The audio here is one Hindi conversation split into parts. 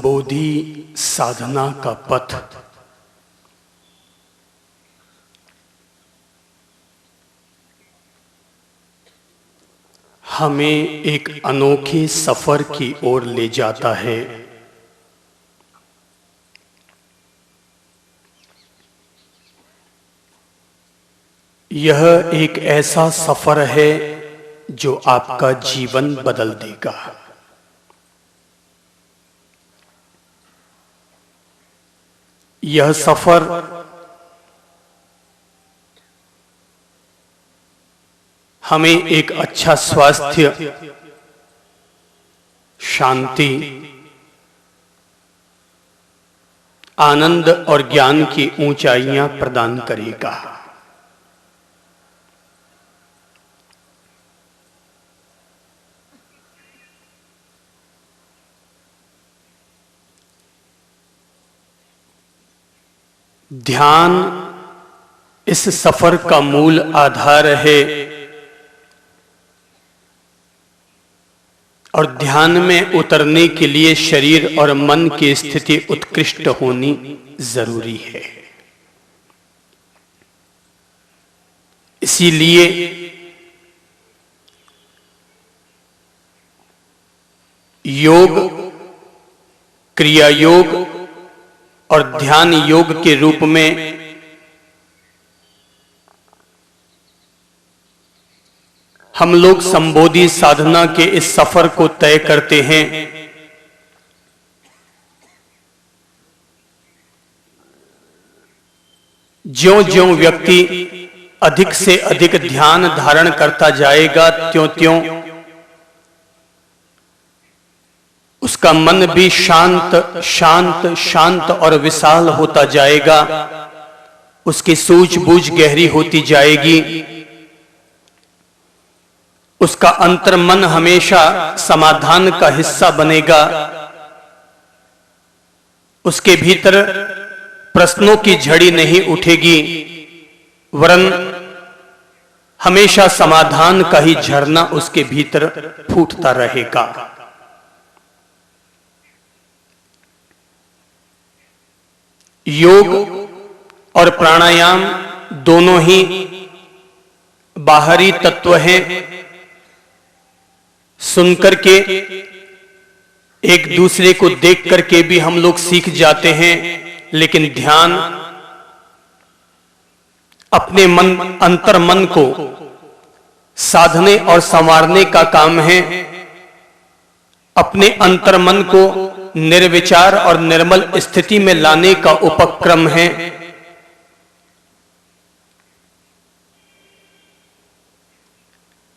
संबोधि साधना का पथ हमें एक अनोखे सफर की ओर ले जाता है। यह एक ऐसा सफर है जो आपका जीवन बदल देगा। यह सफर हमें एक अच्छा स्वास्थ्य, शांति, आनंद और ज्ञान की ऊंचाइयां प्रदान करेगा। ध्यान इस सफर का मूल आधार है और ध्यान में उतरने के लिए शरीर और मन की स्थिति उत्कृष्ट होनी जरूरी है। इसीलिए योग, क्रिया योग और ध्यान योग के रूप में हम लोग संबोधि साधना के इस सफर को तय करते हैं। ज्यों-ज्यों व्यक्ति अधिक से अधिक ध्यान धारण करता जाएगा, त्यों-त्यों उसका मन भी शांत शांत शांत और विशाल होता जाएगा। उसकी सूझबूझ गहरी होती जाएगी। उसका अंतर्मन हमेशा समाधान का हिस्सा बनेगा। उसके भीतर प्रश्नों की झड़ी नहीं उठेगी, वरन हमेशा समाधान का ही झरना उसके भीतर फूटता रहेगा। योग और प्राणायाम दोनों ही बाहरी तत्व हैं। सुनकर के, एक दूसरे को देख करके भी हम लोग सीख जाते हैं, लेकिन ध्यान अपने मन, अंतर्मन को साधने और संवारने का काम है। अपने अंतर्मन को निर्विचार और निर्मल स्थिति में लाने का उपक्रम है।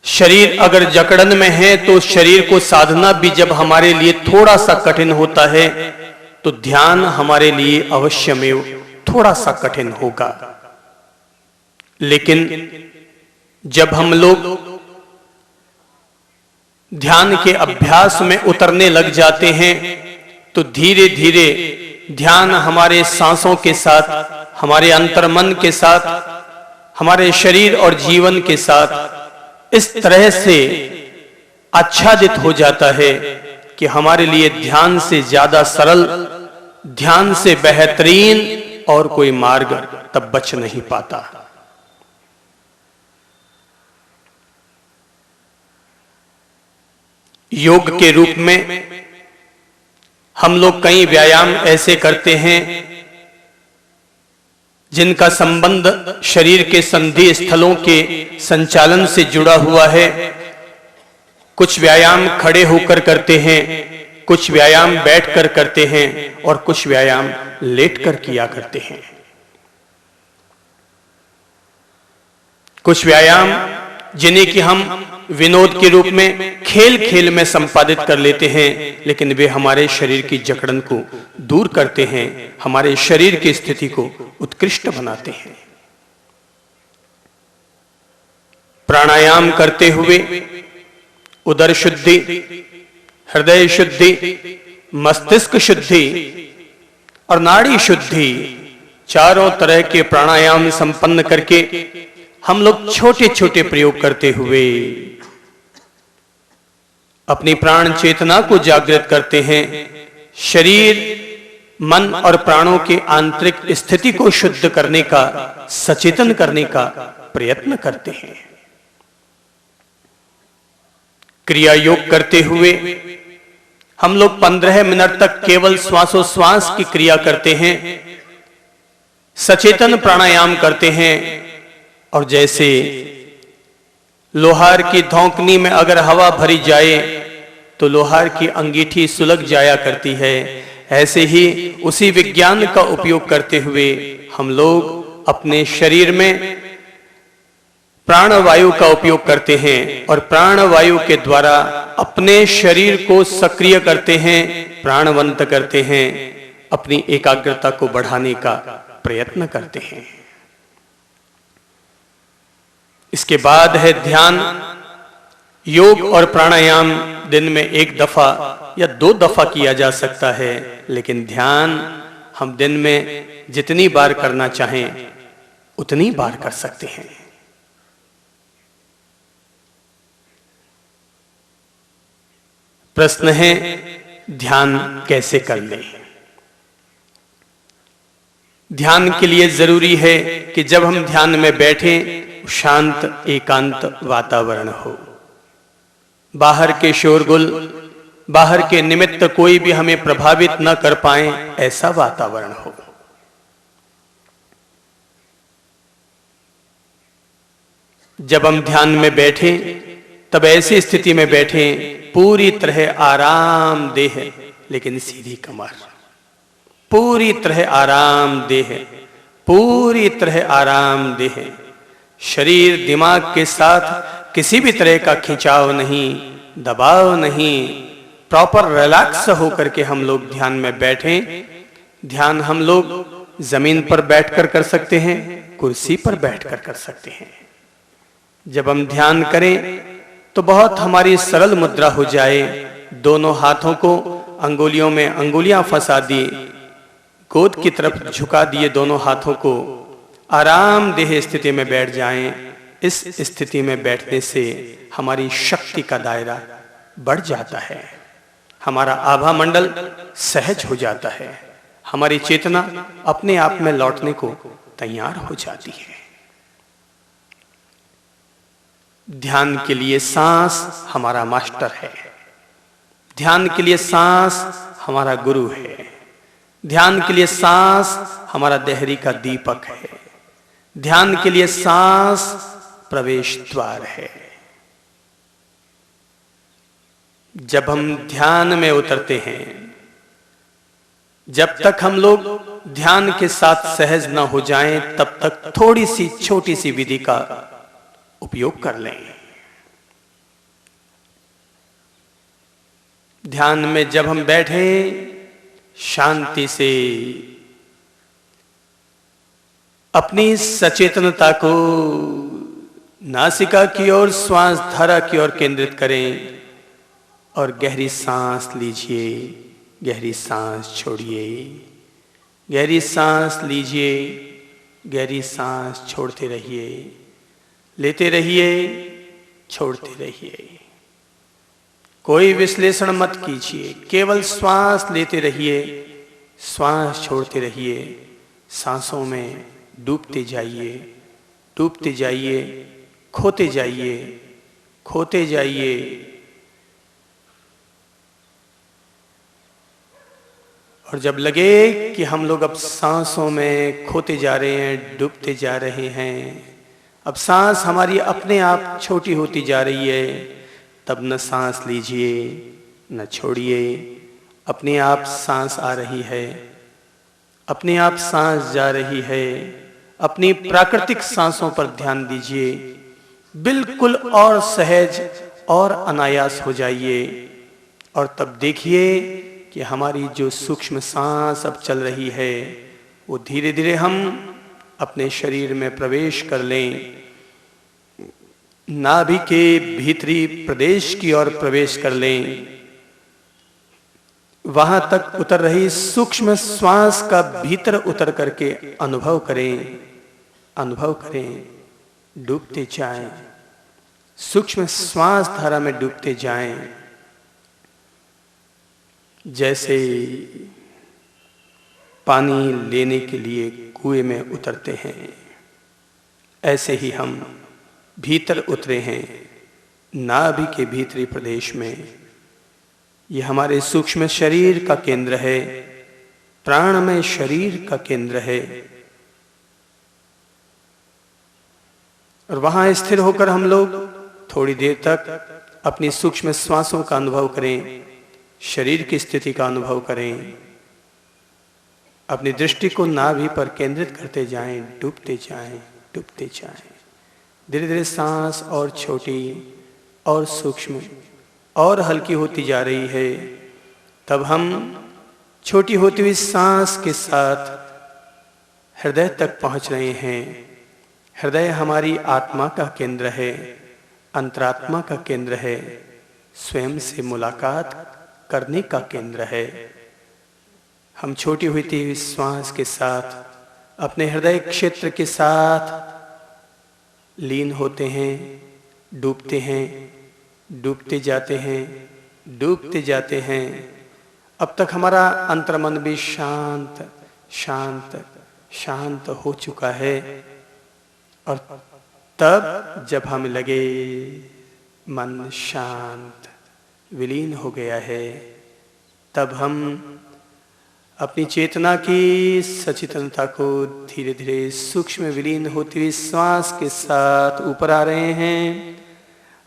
शरीर अगर जकड़न में है तो शरीर को साधना भी जब हमारे लिए थोड़ा सा कठिन होता है, तो ध्यान हमारे लिए अवश्यमेव थोड़ा सा कठिन होगा। लेकिन जब हम लोग ध्यान के अभ्यास में उतरने लग जाते हैं, तो धीरे धीरे ध्यान हमारे सांसों के साथ, हमारे अंतर्मन के साथ, हमारे शरीर और जीवन के साथ इस तरह से आच्छादित हो जाता है कि हमारे लिए ध्यान से ज्यादा सरल, ध्यान से बेहतरीन और कोई मार्ग तब बच नहीं पाता। योग के रूप में हम लोग कई व्यायाम ऐसे करते हैं जिनका संबंध शरीर के संधि स्थलों के संचालन से जुड़ा हुआ है। कुछ व्यायाम खड़े होकर करते हैं, कुछ व्यायाम बैठकर करते हैं और कुछ व्यायाम लेटकर किया करते हैं। कुछ व्यायाम जिन्हें कि हम विनोद के रूप में खेल खेल में संपादित कर लेते हैं, लेकिन वे हमारे शरीर की जकड़न को दूर करते हैं, हमारे शरीर की स्थिति को उत्कृष्ट बनाते हैं। प्राणायाम करते हुए उदर शुद्धि, हृदय शुद्धि, मस्तिष्क शुद्धि और नाड़ी शुद्धि, चारों तरह के प्राणायाम संपन्न करके हम लोग छोटे छोटे प्रयोग करते हुए अपनी प्राण चेतना को जागृत करते हैं, शरीर, मन और प्राणों की आंतरिक स्थिति को शुद्ध करने का, सचेतन करने का प्रयत्न करते हैं। क्रिया योग करते हुए हम लोग 15 मिनट तक केवल श्वासोश्वास की क्रिया करते हैं, सचेतन प्राणायाम करते हैं। और जैसे लोहार की धौंकनी में अगर हवा भरी जाए तो लोहार की अंगीठी सुलग जाया करती है, ऐसे ही उसी विज्ञान का उपयोग करते हुए हम लोग अपने शरीर में प्राणवायु का उपयोग करते हैं और प्राणवायु के द्वारा अपने शरीर को सक्रिय करते हैं, प्राणवंत करते हैं, अपनी एकाग्रता को बढ़ाने का प्रयत्न करते हैं। इसके बाद है ध्यान। योग और प्राणायाम दिन में 1 दफा या 2 दफा किया जा सकता है, लेकिन ध्यान हम दिन में जितनी बार करना चाहें उतनी बार कर सकते हैं। प्रश्न है, ध्यान कैसे कर लें? ध्यान के लिए जरूरी है कि जब हम ध्यान में बैठें, शांत एकांत वातावरण हो। बाहर के शोरगुल, बाहर के निमित्त कोई भी हमें प्रभावित न कर पाए, ऐसा वातावरण हो। जब हम ध्यान में बैठें तब ऐसी स्थिति में बैठें पूरी तरह आरामदेह, लेकिन सीधी कमर, पूरी तरह आरामदेह, पूरी तरह आरामदेह। शरीर दिमाग के साथ किसी भी तरह का खिंचाव नहीं, दबाव नहीं, प्रॉपर रिलैक्स होकर के हम लोग ध्यान में बैठें। ध्यान हम लोग जमीन पर बैठकर कर सकते हैं, कुर्सी पर बैठकर कर सकते हैं। जब हम ध्यान करें तो बहुत हमारी सरल मुद्रा हो जाए। दोनों हाथों को अंगुलियों में अंगुलियां फंसा दी, गोद की तरफ झुका दिए, दोनों हाथों को आरामदेह स्थिति में बैठ जाएं। इस स्थिति में बैठने से हमारी शक्ति का दायरा बढ़ जाता है, हमारा आभा मंडल सहज हो जाता है, हमारी चेतना अपने आप में लौटने को तैयार हो जाती है। ध्यान के लिए सांस हमारा मास्टर है, ध्यान के लिए सांस हमारा गुरु है, ध्यान के लिए सांस हमारा देहरी का दीपक है, ध्यान के लिए सांस प्रवेश द्वार है। जब हम ध्यान में उतरते हैं, जब तक हम लोग ध्यान के साथ सहज न हो जाएं, तब तक थोड़ी सी छोटी सी विधि का उपयोग कर लें। ध्यान में जब हम बैठे, शांति से अपनी सचेतनता को नासिका की ओर, श्वास धारा की ओर केंद्रित करें और गहरी सांस लीजिए, गहरी सांस छोड़िए, गहरी सांस लीजिए, गहरी सांस छोड़ते रहिए, लेते रहिए, छोड़ते रहिए। कोई विश्लेषण मत कीजिए, केवल श्वास लेते रहिए, श्वास छोड़ते रहिए, सांसों में डूबते जाइए, डूबते जाइए, खोते जाइए, खोते जाइए। और जब लगे कि हम लोग अब सांसों में खोते जा रहे हैं, डूबते जा रहे हैं, अब सांस हमारी अपने आप छोटी होती जा रही है, तब न सांस लीजिए न छोड़िए, अपने आप सांस आ रही है, अपने आप सांस जा रही है। अपनी प्राकृतिक सांसों पर ध्यान दीजिए, बिल्कुल और सहज और अनायास हो जाइए। और तब देखिए कि हमारी जो सूक्ष्म सांस अब चल रही है, वो धीरे धीरे हम अपने शरीर में प्रवेश कर लें, नाभि के भीतरी प्रदेश की ओर प्रवेश कर लें, वहां तक उतर रही सूक्ष्म श्वास का भीतर उतर करके अनुभव करें, अनुभव करें, डूबते जाएं, सूक्ष्म श्वास धारा में डूबते जाएं। जैसे पानी लेने के लिए कुएं में उतरते हैं, ऐसे ही हम भीतर उतरे हैं नाभि के भीतरी प्रदेश में। यह हमारे सूक्ष्म शरीर का केंद्र है, प्राणमय शरीर का केंद्र है। और वहां स्थिर होकर हम लोग थोड़ी देर तक अपनी सूक्ष्म श्वासों का अनुभव करें, शरीर की स्थिति का अनुभव करें। अपनी दृष्टि को नाभि पर केंद्रित करते जाएं, डूबते जाएं, डूबते जाएं। धीरे धीरे सांस और छोटी और सूक्ष्म और हल्की होती जा रही है। तब हम छोटी होती हुई सांस के साथ हृदय तक पहुंच रहे हैं। हृदय हमारी आत्मा का केंद्र है, अंतरात्मा का केंद्र है, स्वयं से मुलाकात करने का केंद्र है। हम छोटी होती हुई श्वास के साथ अपने हृदय क्षेत्र के साथ लीन होते हैं, डूबते हैं, डूबते जाते हैं, डूबते जाते हैं। अब तक हमारा अंतर्मन भी शांत शांत शांत हो चुका है। और तब जब हमें लगे मन शांत विलीन हो गया है, तब हम अपनी चेतना की सचेतनता को धीरे धीरे सूक्ष्म विलीन होती हुई श्वास के साथ ऊपर आ रहे हैं।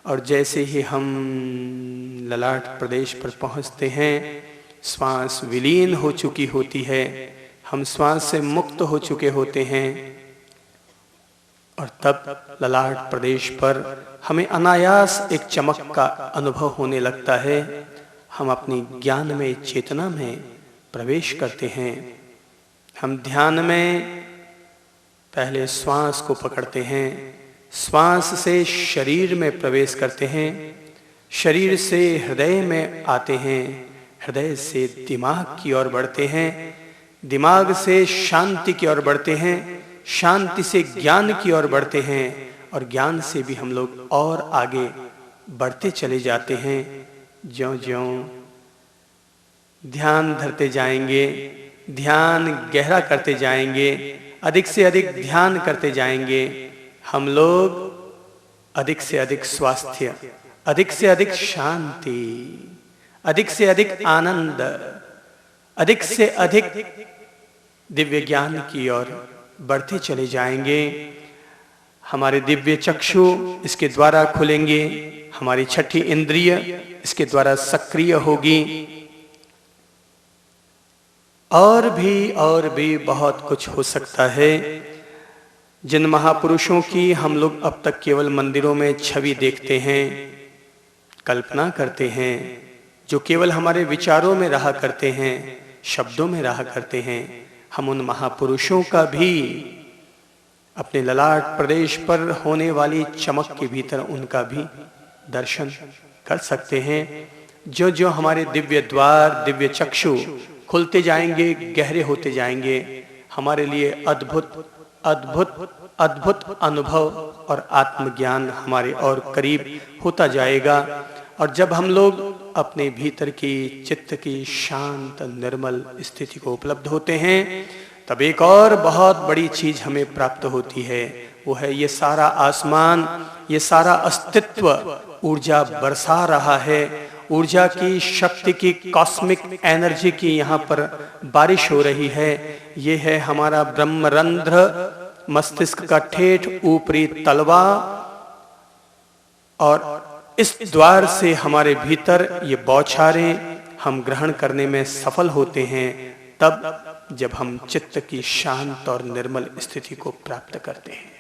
और जैसे ही हम ललाट प्रदेश पर पहुंचते हैं, श्वास विलीन हो चुकी होती है, हम श्वास से मुक्त हो चुके होते हैं। और तब ललाट प्रदेश पर हमें अनायास एक चमक का अनुभव होने लगता है। हम अपनी ज्ञान में, चेतना में प्रवेश करते हैं। हम ध्यान में पहले श्वास को पकड़ते हैं, श्वास से शरीर में प्रवेश करते हैं, शरीर से हृदय में आते हैं, हृदय से दिमाग की ओर बढ़ते हैं, दिमाग से शांति की ओर बढ़ते हैं, शांति से ज्ञान की ओर बढ़ते हैं, और ज्ञान से भी हम लोग और आगे बढ़ते चले जाते हैं। ज्यों-ज्यों ध्यान धरते जाएंगे, ध्यान गहरा करते जाएंगे, अधिक से अधिक ध्यान करते जाएंगे, हम लोग अधिक से अधिक स्वास्थ्य, अधिक से अधिक शांति, अधिक से अधिक आनंद, अधिक से अधिक दिव्य ज्ञान की ओर बढ़ते चले जाएंगे। हमारे दिव्य चक्षु इसके द्वारा खुलेंगे, हमारी छठी इंद्रिय इसके द्वारा सक्रिय होगी। और भी बहुत कुछ हो सकता है। जिन महापुरुषों की हम लोग अब तक केवल मंदिरों में छवि देखते हैं, कल्पना करते हैं, जो केवल हमारे विचारों में रहा करते हैं, शब्दों में रहा करते हैं, हम उन महापुरुषों का भी अपने ललाट प्रदेश पर होने वाली चमक के भीतर उनका भी दर्शन कर सकते हैं। जो जो हमारे दिव्य द्वार, दिव्य चक्षु खुलते जाएंगे, गहरे होते जाएंगे, हमारे लिए अद्भुत अद्भुत अद्भुत अनुभव और आत्मज्ञान हमारे और करीब होता जाएगा। और जब हम लोग अपने भीतर की चित्त की शांत निर्मल स्थिति को उपलब्ध होते हैं, तब एक और बहुत बड़ी चीज हमें प्राप्त होती है। वो है ये सारा आसमान, ये सारा अस्तित्व ऊर्जा बरसा रहा है। ऊर्जा की, शक्ति की, कॉस्मिक एनर्जी की यहाँ पर बारिश हो रही है। ये है हमारा ब्रह्मरंध्र, मस्तिष्क का ठेठ ऊपरी तलवा, और इस द्वार से हमारे भीतर ये बौछारें हम ग्रहण करने में सफल होते हैं, तब जब हम चित्त की शांत और निर्मल स्थिति को प्राप्त करते हैं।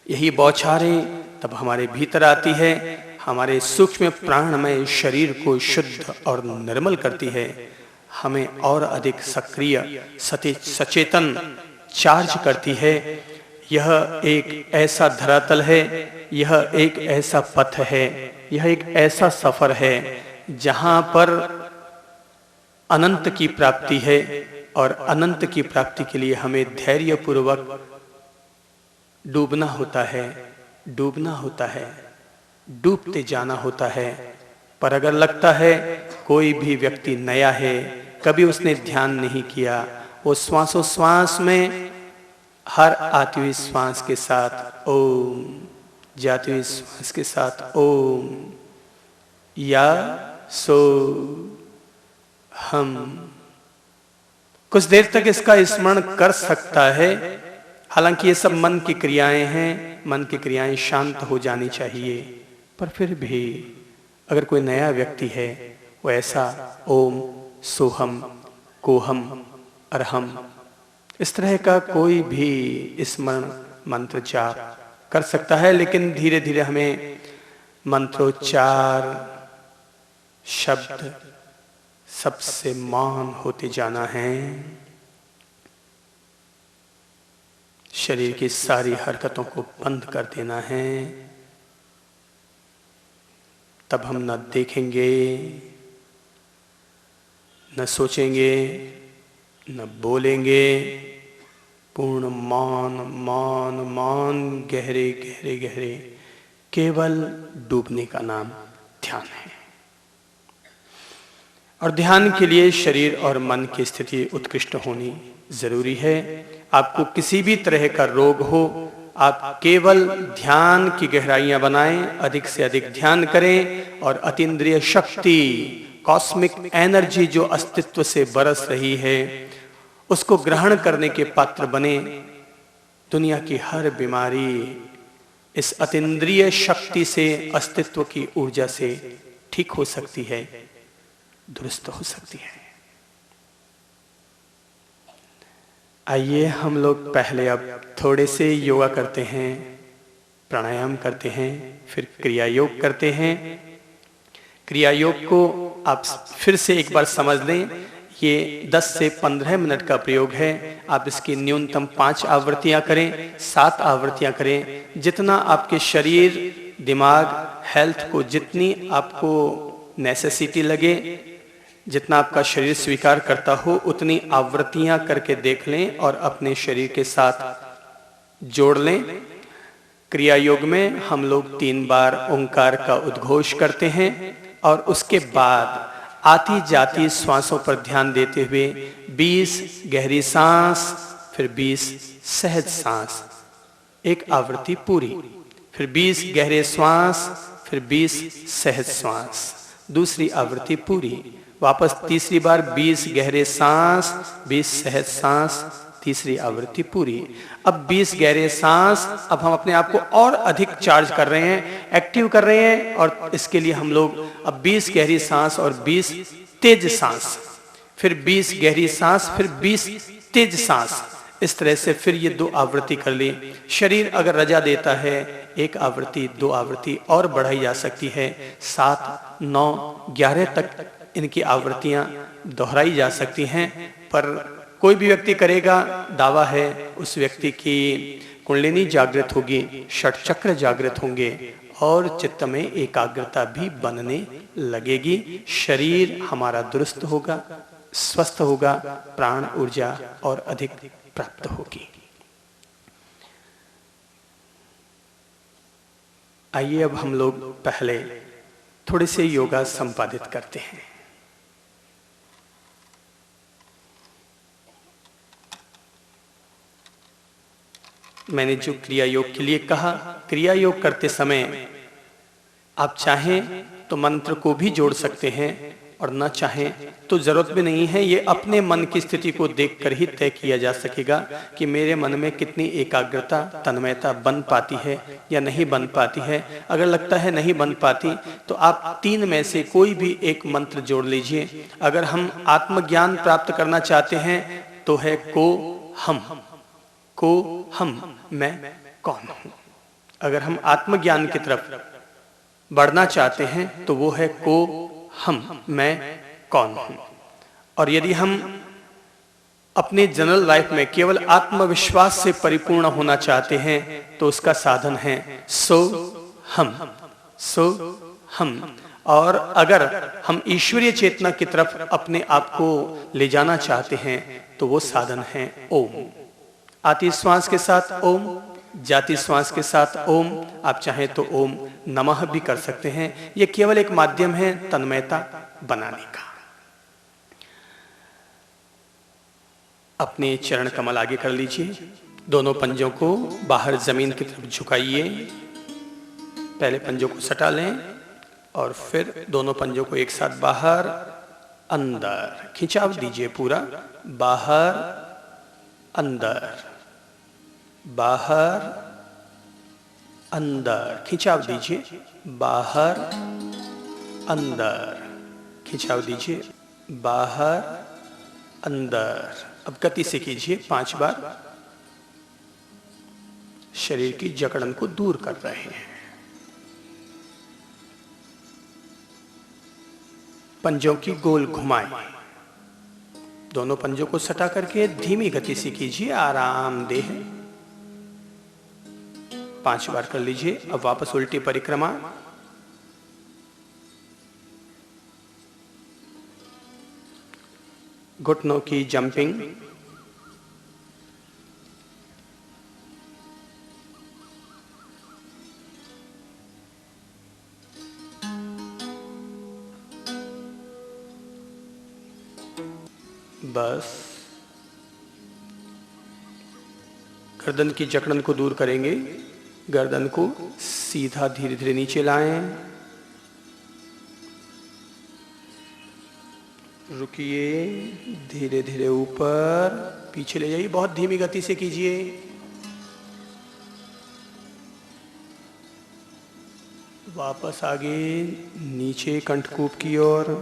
यही बौछारें तब हमारे भीतर आती है, हमारे सूक्ष्म प्राणमय शरीर को शुद्ध और निर्मल करती है, हमें और अधिक सक्रिय, सचेतन चार्ज करती है। यह एक ऐसा धरातल है, यह एक ऐसा पथ है, यह एक ऐसा सफर है जहां पर अनंत की प्राप्ति है। और अनंत की प्राप्ति के लिए हमें धैर्य पूर्वक डूबना होता है, डूबना होता है, डूबते जाना होता है, पर अगर लगता है कोई भी व्यक्ति नया है, कभी उसने ध्यान नहीं किया, वो श्वासोश्वास में हर आती हुई श्वास के साथ ओम, जाती हुई श्वास के साथ ओम या सो हम कुछ देर तक इसका स्मरण कर सकता है। हालांकि ये सब मन की क्रियाएं हैं, मन की क्रियाएं शांत हो जानी चाहिए, पर फिर भी अगर कोई नया व्यक्ति है वो ऐसा ओम, सोहम, कोहम, अरहम इस तरह का कोई भी स्मरण मंत्र जाप कर सकता है। लेकिन धीरे धीरे हमें मंत्रोच्चार शब्द सबसे मौन होते जाना है। शरीर की सारी हरकतों को बंद कर देना है। तब हम न देखेंगे, न सोचेंगे, न बोलेंगे। पूर्ण मौन मौन मौन, गहरे गहरे गहरे, केवल डूबने का नाम ध्यान है। और ध्यान के लिए शरीर और मन की स्थिति उत्कृष्ट होनी जरूरी है। आपको किसी भी तरह का रोग हो, आप केवल ध्यान की गहराइयां बनाएं, अधिक से अधिक ध्यान करें और अतीन्द्रिय शक्ति, कॉस्मिक एनर्जी जो अस्तित्व से बरस रही है उसको ग्रहण करने के पात्र बने। दुनिया की हर बीमारी इस अतीन्द्रिय शक्ति से, अस्तित्व की ऊर्जा से ठीक हो सकती है, दुरुस्त हो सकती है। आइए हम लोग पहले अब थोड़े से योगा करते हैं, प्राणायाम करते हैं, फिर क्रिया योग करते हैं। क्रिया योग को आप फिर से एक बार समझ लें। ये 10 से 15 मिनट का प्रयोग है। आप इसकी न्यूनतम 5 आवृत्तियां करें, 7 आवृत्तियां करें। जितना आपके शरीर, दिमाग, हेल्थ को जितनी आपको नेसेसिटी लगे, जितना आपका शरीर स्वीकार करता हो, उतनी आवृत्तियां करके देख लें और अपने शरीर के साथ जोड़ लें। क्रिया योग में हम लोग 3 बार ओंकार का उद्घोष करते हैं और उसके बाद आती जाती श्वासों पर ध्यान देते हुए 20 गहरी सांस, फिर 20 सहज सांस, एक आवृत्ति पूरी, फिर 20 गहरे श्वास, फिर 20 सहज श्वास, दूसरी आवृत्ति पूरी, वापस तीसरी बार 20 गहरे सांस, 20 सहज सांस, तीसरी आवृत्ति पूरी। अब 20 गहरे सांस, अब हम अपने आप को और अधिक चार्ज कर रहे हैं, एक्टिव कर रहे हैं। और इसके लिए हम लोग अब 20 गहरी सांस और 20 तेज सांस, फिर 20 गहरी सांस, फिर 20 तेज सांस, इस तरह से फिर ये 2 आवृत्ति कर ली। शरीर अगर रजा देता है 1 आवृत्ति, 2 आवृत्ति और बढ़ाई जा सकती है। 7, 9, 11 तक इनकी आवृत्तियां दोहराई जा सकती हैं। पर कोई भी व्यक्ति करेगा, दावा है उस व्यक्ति की कुंडलिनी जागृत होगी, षट चक्र जागृत होंगे और चित्त में एकाग्रता भी बनने लगेगी। शरीर हमारा दुरुस्त होगा, स्वस्थ होगा, प्राण ऊर्जा और अधिक प्राप्त होगी। आइए अब हम लोग पहले थोड़े से योगा संपादित करते हैं। मैंने जो क्रिया योग के लिए कहा, क्रिया योग करते समय आप चाहें तो मंत्र को भी जोड़ सकते हैं और न चाहें तो जरूरत भी नहीं है। ये अपने मन की स्थिति को देखकर ही तय किया जा सकेगा कि मेरे मन में कितनी एकाग्रता, तन्मयता बन पाती है या नहीं बन पाती है। अगर लगता है नहीं बन पाती तो आप 3 में से कोई भी एक मंत्र जोड़ लीजिए। अगर हम आत्मज्ञान प्राप्त करना चाहते हैं तो है को हम, मैं कौन हूं। अगर हम आत्मज्ञान की तरफ बढ़ना चाहते हैं तो वो है को हम, मैं कौन हूं। और यदि हम अपने जनरल लाइफ में केवल आत्मविश्वास से परिपूर्ण होना चाहते हैं तो उसका साधन है सो हम। और अगर हम ईश्वरीय चेतना की तरफ अपने आप को ले जाना चाहते हैं तो वो साधन है ओम। आती श्वास के साथ ओम, जाति श्वास के साथ ओम, आप चाहें तो ओम नमः भी कर सकते हैं। यह केवल एक माध्यम है तन्मयता बनाने का। अपने चरण कमल आगे कर लीजिए, दोनों पंजों को बाहर जमीन की तरफ झुकाइए। पहले पंजों को सटा लें और फिर दोनों पंजों को एक साथ बाहर अंदर खिंचाव दीजिए पूरा, बाहर अंदर, बाहर अंदर खिंचाव दीजिए, बाहर अंदर खिंचाव दीजिए, बाहर अंदर। अब गति से कीजिए 5 बार। शरीर की जकड़न को दूर कर रहे हैं। पंजों की गोल घुमाएं, दोनों पंजों को सटा करके धीमी गति से कीजिए, आरामदेह 5 बार कर लीजिए। अब वापस उल्टी परिक्रमा, घुटनों की जंपिंग, बस गर्दन की जकड़न को दूर करेंगे। गर्दन को सीधा धीरे धीरे नीचे लाएं, रुकिए, धीरे धीरे ऊपर पीछे ले जाइए, बहुत धीमी गति से कीजिए। वापस आगे नीचे कंठकूप की ओर,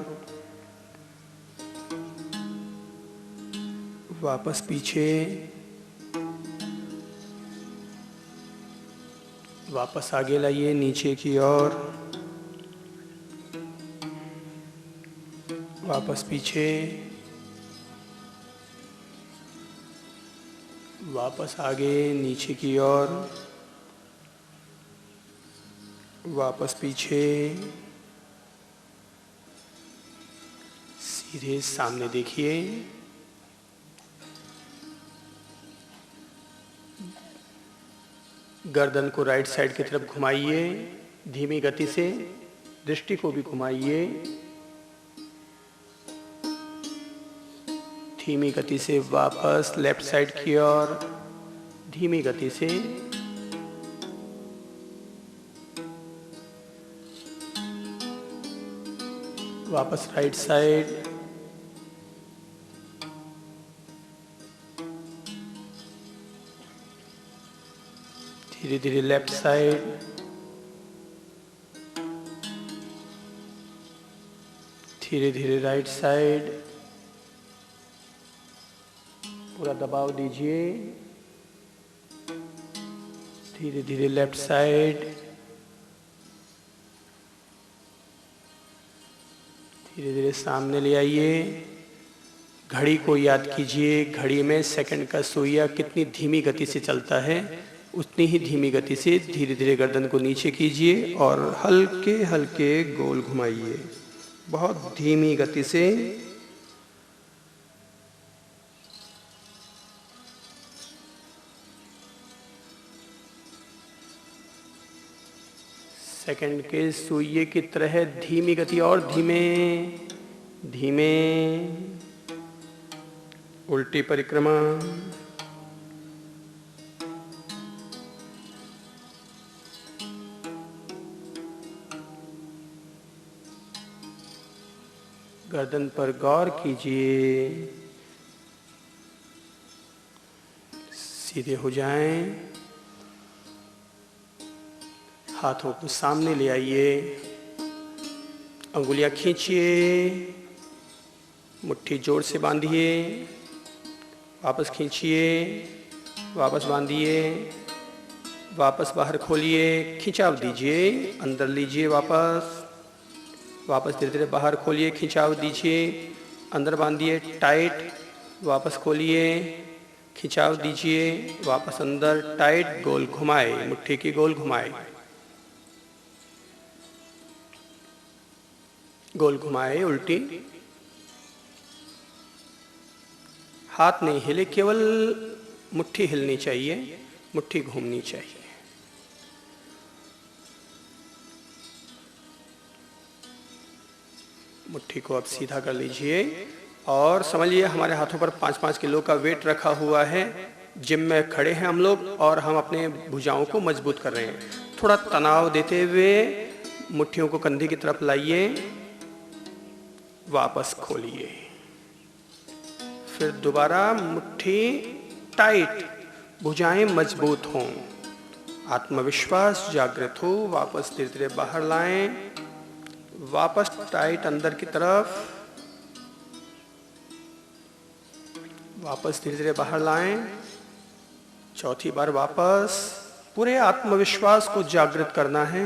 वापस पीछे, वापस आगे लाइए नीचे की ओर, वापस पीछे, वापस आगे नीचे की ओर, वापस पीछे, सीधे सामने देखिए। गर्दन को राइट साइड की तरफ घुमाइए धीमी गति से, दृष्टि को भी घुमाइए धीमी गति से, वापस लेफ्ट साइड की ओर धीमी गति से, वापस राइट साइड, धीरे धीरे लेफ्ट साइड, धीरे धीरे राइट साइड, पूरा दबाव दीजिए, धीरे धीरे लेफ्ट साइड, धीरे धीरे सामने ले आइए। घड़ी को याद कीजिए, घड़ी में सेकंड का सुइया कितनी धीमी गति से चलता है, उतनी ही धीमी गति से धीरे धीरे गर्दन को नीचे कीजिए और हल्के हल्के गोल घुमाइए, बहुत धीमी गति से। सेकंड के सुइये की तरह धीमी गति और धीमे धीमे। उल्टी परिक्रमा, गर्दन पर गौर कीजिए, सीधे हो जाएं, हाथों को सामने ले आइए, अंगुलियां खींचिए, मुट्ठी जोर से बांधिए, वापस खींचिए, वापस बांधिए, वापस बाहर खोलिए, खिंचाव दीजिए, अंदर लीजिए, वापस वापस धीरे धीरे बाहर खोलिए, खिंचाव दीजिए, अंदर बांधिए टाइट, वापस खोलिए, खिंचाव दीजिए, वापस अंदर टाइट, गोल घुमाए, मुट्ठी की गोल घुमाए, गोल घुमाए उल्टी। हाथ नहीं हिले, केवल मुट्ठी हिलनी चाहिए, मुट्ठी घूमनी चाहिए। मुट्ठी को अब सीधा कर लीजिए और समझिए हमारे हाथों पर 5-5 किलो का वेट रखा हुआ है। जिम में खड़े हैं हम लोग और हम अपने भुजाओं को मजबूत कर रहे हैं। थोड़ा तनाव देते हुए मुट्ठियों को कंधे की तरफ लाइए, वापस खोलिए, फिर दोबारा मुट्ठी टाइट, भुजाएं मजबूत हों, आत्मविश्वास जागृत हो, वापस धीरे धीरे बाहर लाएं, वापस टाइट अंदर की तरफ, वापस धीरे धीरे बाहर लाएं, चौथी बार वापस। पूरे आत्मविश्वास को जागृत करना है,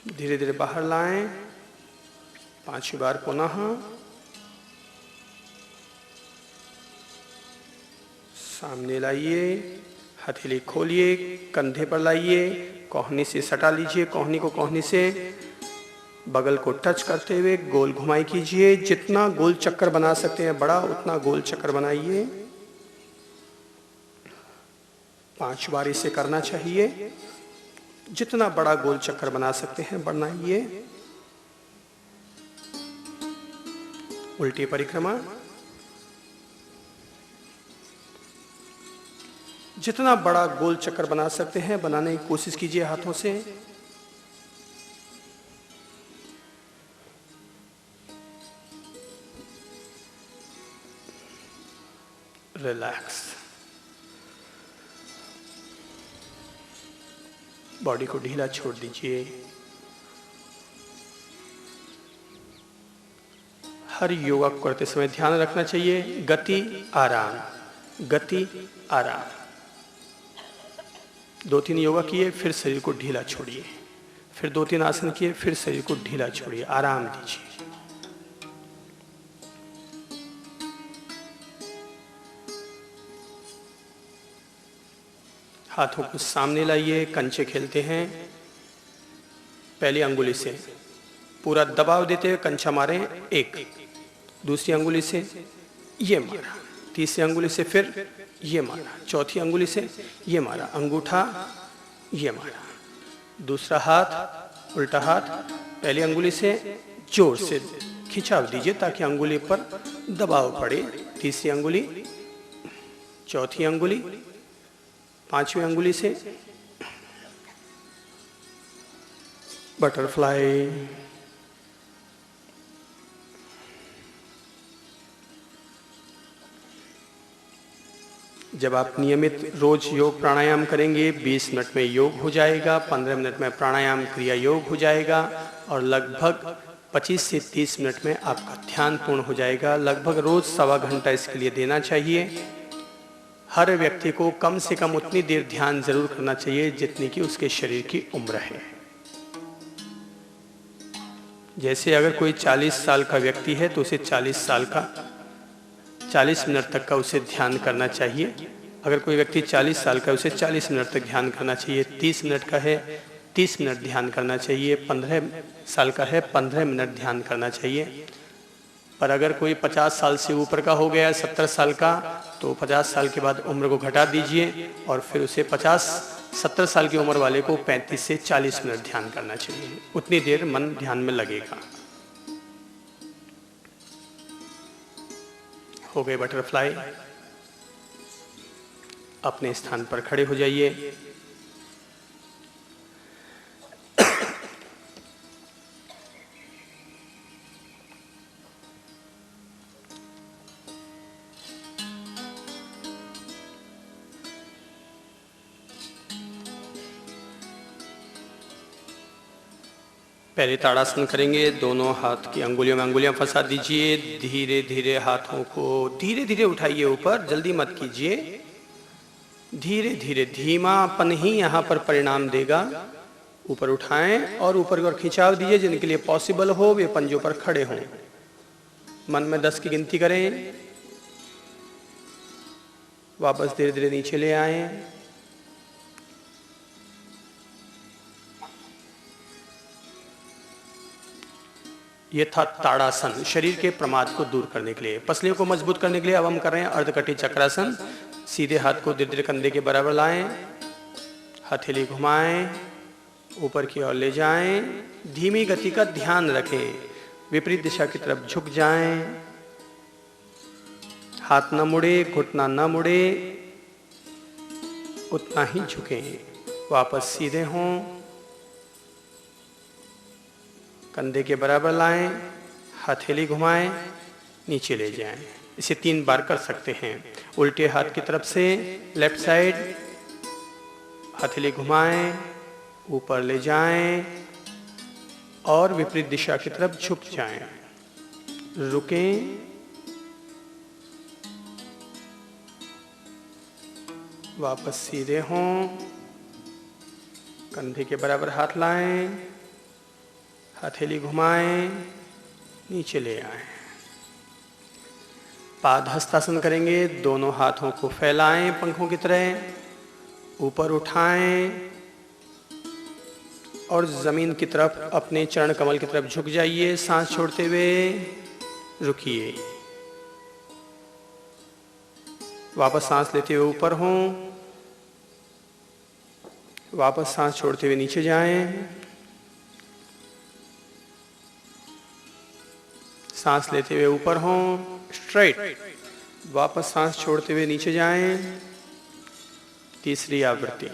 धीरे धीरे बाहर लाएं, पांचवी बार पुनः, सामने लाइए, हथेली खोलिए, कंधे पर लाइए, कोहनी से सटा लीजिए, कोहनी को कोहनी से बगल को टच करते हुए गोल घुमाई कीजिए। जितना गोल चक्कर बना सकते हैं बड़ा, उतना गोल चक्कर बनाइए। 5 बार इसे करना चाहिए। जितना बड़ा गोल चक्कर बना सकते हैं बनाइए। उल्टी परिक्रमा, जितना बड़ा गोल चक्कर बना सकते हैं बनाने की कोशिश कीजिए हाथों से। रिलैक्स, बॉडी को ढीला छोड़ दीजिए। हर योगा को करते समय ध्यान रखना चाहिए, गति आराम, गति आराम। 2-3 योगा किए, फिर शरीर को ढीला छोड़िए, फिर 2-3 आसन किए, फिर शरीर को ढीला छोड़िए, आराम दीजिए। हाथों को सामने लाइए, कंचे खेलते हैं। पहली अंगुली से पूरा दबाव देते हुए कंचा मारें, 1, दूसरी अंगुली से ये मारा, तीसरी अंगुली से फिर ये मारा, चौथी अंगुली से ये मारा, अंगूठा ये मारा, दूसरा हाथ उल्टा हाथ, पहली अंगुली से जोर से खिंचाव दीजिए ताकि अंगुली पर दबाव पड़े, तीसरी अंगुली, चौथी अंगुली, पांचवी अंगुली से बटरफ्लाई। जब आप नियमित रोज योग प्राणायाम करेंगे 20 मिनट में योग हो जाएगा, 15 मिनट में प्राणायाम क्रिया योग हो जाएगा और लगभग 25 से 30 मिनट में आपका ध्यान पूर्ण हो जाएगा। लगभग रोज 1.25 घंटा इसके लिए देना चाहिए। हर व्यक्ति को कम से कम उतनी देर ध्यान जरूर करना चाहिए जितनी कि उसके शरीर की उम्र है। जैसे अगर कोई 40 साल का व्यक्ति है तो उसे 40 मिनट तक का उसे ध्यान करना चाहिए। अगर कोई व्यक्ति 40 साल का है उसे 40 मिनट तक ध्यान करना चाहिए। 30 मिनट का है 30 मिनट ध्यान करना चाहिए। 15 साल का है 15 मिनट ध्यान करना चाहिए। पर अगर कोई 50 साल से ऊपर का हो गया, 70 साल का, तो 50 साल के बाद उम्र को घटा दीजिए और फिर उसे 70 साल की उम्र वाले को 35 से 40 मिनट ध्यान करना चाहिए। उतनी देर मन ध्यान में लगेगा। हो गए बटरफ्लाई। अपने स्थान पर खड़े हो जाइए। पहले ताड़ासन करेंगे। दोनों हाथ की अंगुलियों में अंगुलियां फंसा दीजिए। धीरे धीरे हाथों को धीरे धीरे उठाइए ऊपर, जल्दी मत कीजिए। धीरे धीरे, धीमापन ही यहाँ पर परिणाम देगा। ऊपर उठाएं और ऊपर की ओर खिंचाव दीजिए। जिनके लिए पॉसिबल हो वे पंजों पर खड़े हों। मन में 10 की गिनती करें। वापस धीरे धीरे नीचे ले आएं। ये था ताड़ासन, शरीर के प्रमाद को दूर करने के लिए। पसलियों को मजबूत करने के लिए अब हम कर रहे हैं अर्धकटी चक्रासन। सीधे हाथ को धीरे धीरे कंधे के बराबर लाएं, हथेली घुमाएं, ऊपर की ओर ले जाएं, धीमी गति का ध्यान रखें, विपरीत दिशा की तरफ झुक जाएं, हाथ न मुड़े, घुटना न मुड़े, उतना ही झुकें, वापस सीधे हों, कंधे के बराबर लाएं, हथेली घुमाएं, नीचे ले जाएं। इसे 3 बार कर सकते हैं। उल्टे हाथ की तरफ से लेफ्ट साइड, हथेली घुमाएं, ऊपर ले जाएं और विपरीत दिशा की तरफ झुक जाएं। रुकें, वापस सीधे हों, कंधे के बराबर हाथ लाएं, हथेली घुमाएं, नीचे ले आएं। पाद हस्तासन करेंगे, दोनों हाथों को फैलाएं पंखों की तरह, ऊपर उठाएं और जमीन की तरफ अपने चरण कमल की तरफ झुक जाइए। सांस छोड़ते हुए रुकिए, वापस सांस लेते हुए ऊपर हों, वापस सांस छोड़ते हुए नीचे जाएं, सांस लेते हुए ऊपर हों, स्ट्रेट, वापस सांस छोड़ते हुए नीचे जाएं। तीसरी आवृत्ति,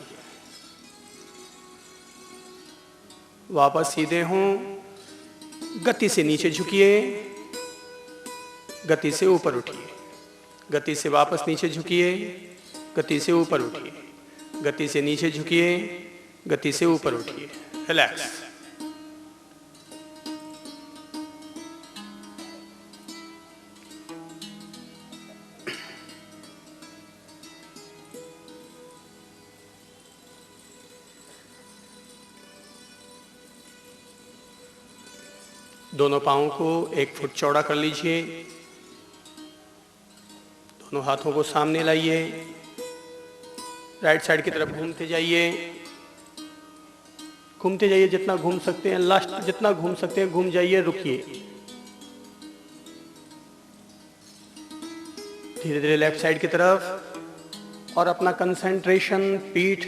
वापस सीधे हों, गति से नीचे झुकिए, गति से ऊपर उठिए, गति से वापस नीचे झुकिए, गति से ऊपर उठिए, गति से नीचे झुकिए, गति से ऊपर उठिए। रिलैक्स। दोनों पाँवों को 1 फुट चौड़ा कर लीजिए, दोनों हाथों को सामने लाइए, राइट साइड की तरफ घूमते जाइए, घूमते जाइए, जितना घूम सकते हैं, लास्ट जितना घूम सकते हैं घूम जाइए, रुकिए। धीरे धीरे लेफ्ट साइड की तरफ और अपना कंसंट्रेशन पीठ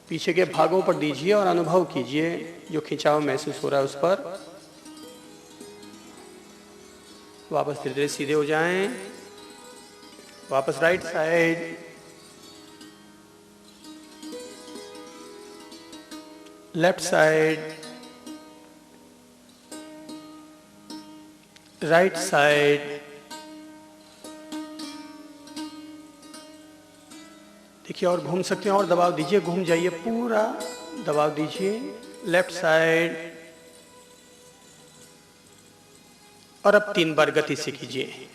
पीछे के भागों पर दीजिए और अनुभव कीजिए जो खिंचाव महसूस हो रहा है उस पर। वापस धीरे धीरे सीधे हो जाएं, वापस right side, left side, right side, देखिए और घूम सकते हैं और दबाव दीजिए, घूम जाइए, पूरा दबाव दीजिए, लेफ्ट साइड। और अब 3 बार गति से कीजिए,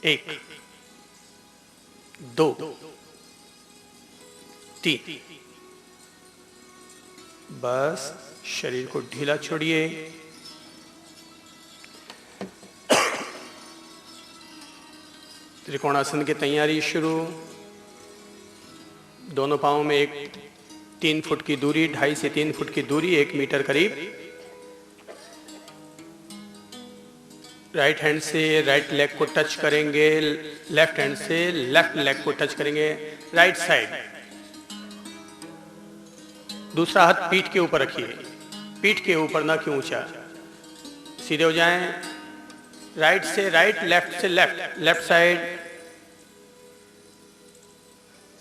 1 2 3। बस शरीर को ढीला छोड़िए, त्रिकोणासन की तैयारी शुरू। दोनों पांवों में 3 फुट की दूरी, 2.5 से 3 फुट की दूरी, 1 मीटर करीब। राइट हैंड से राइट लेग को टच करेंगे, लेफ्ट हैंड से लेफ्ट लेग को टच करेंगे। राइट साइड, दूसरा हाथ पीठ के ऊपर रखिए, पीठ के ऊपर ना कि ऊंचा। सीधे हो जाएं, राइट से राइट, लेफ्ट से लेफ्ट, लेफ्ट साइड।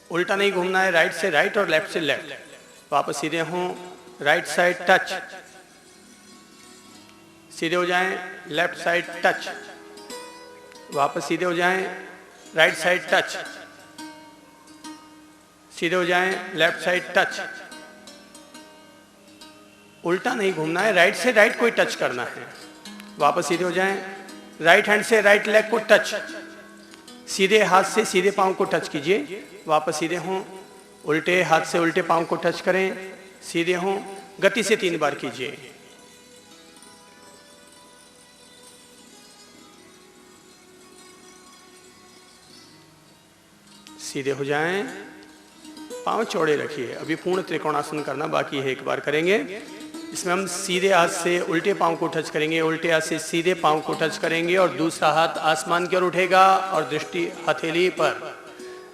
उल्टा नहीं घूमना है, राइट से राइट और लेफ्ट से लेफ्ट। वापस सीधे हों, राइट साइड टच, सीधे हो जाएं, लेफ्ट साइड टच, वापस सीधे हो जाएं, राइट साइड टच, सीधे हो जाएं, लेफ्ट साइड टच। उल्टा नहीं घूमना है, राइट से राइट कोई टच करना है। वापस सीधे हो जाएं, राइट हैंड से राइट लेग को टच, सीधे हाथ से सीधे पांव को टच कीजिए। वापस सीधे हों, उल्टे हाथ से उल्टे पांव को टच करें, सीधे हों, गति से 3 बार कीजिए। सीधे हो जाएं, पांव चौड़े रखिए। अभी पूर्ण त्रिकोणासन करना बाकी है, एक बार करेंगे। इसमें हम सीधे हाथ से उल्टे पांव को टच करेंगे, उल्टे हाथ से सीधे पांव को टच करेंगे और दूसरा हाथ आसमान की ओर उठेगा और दृष्टि हथेली पर।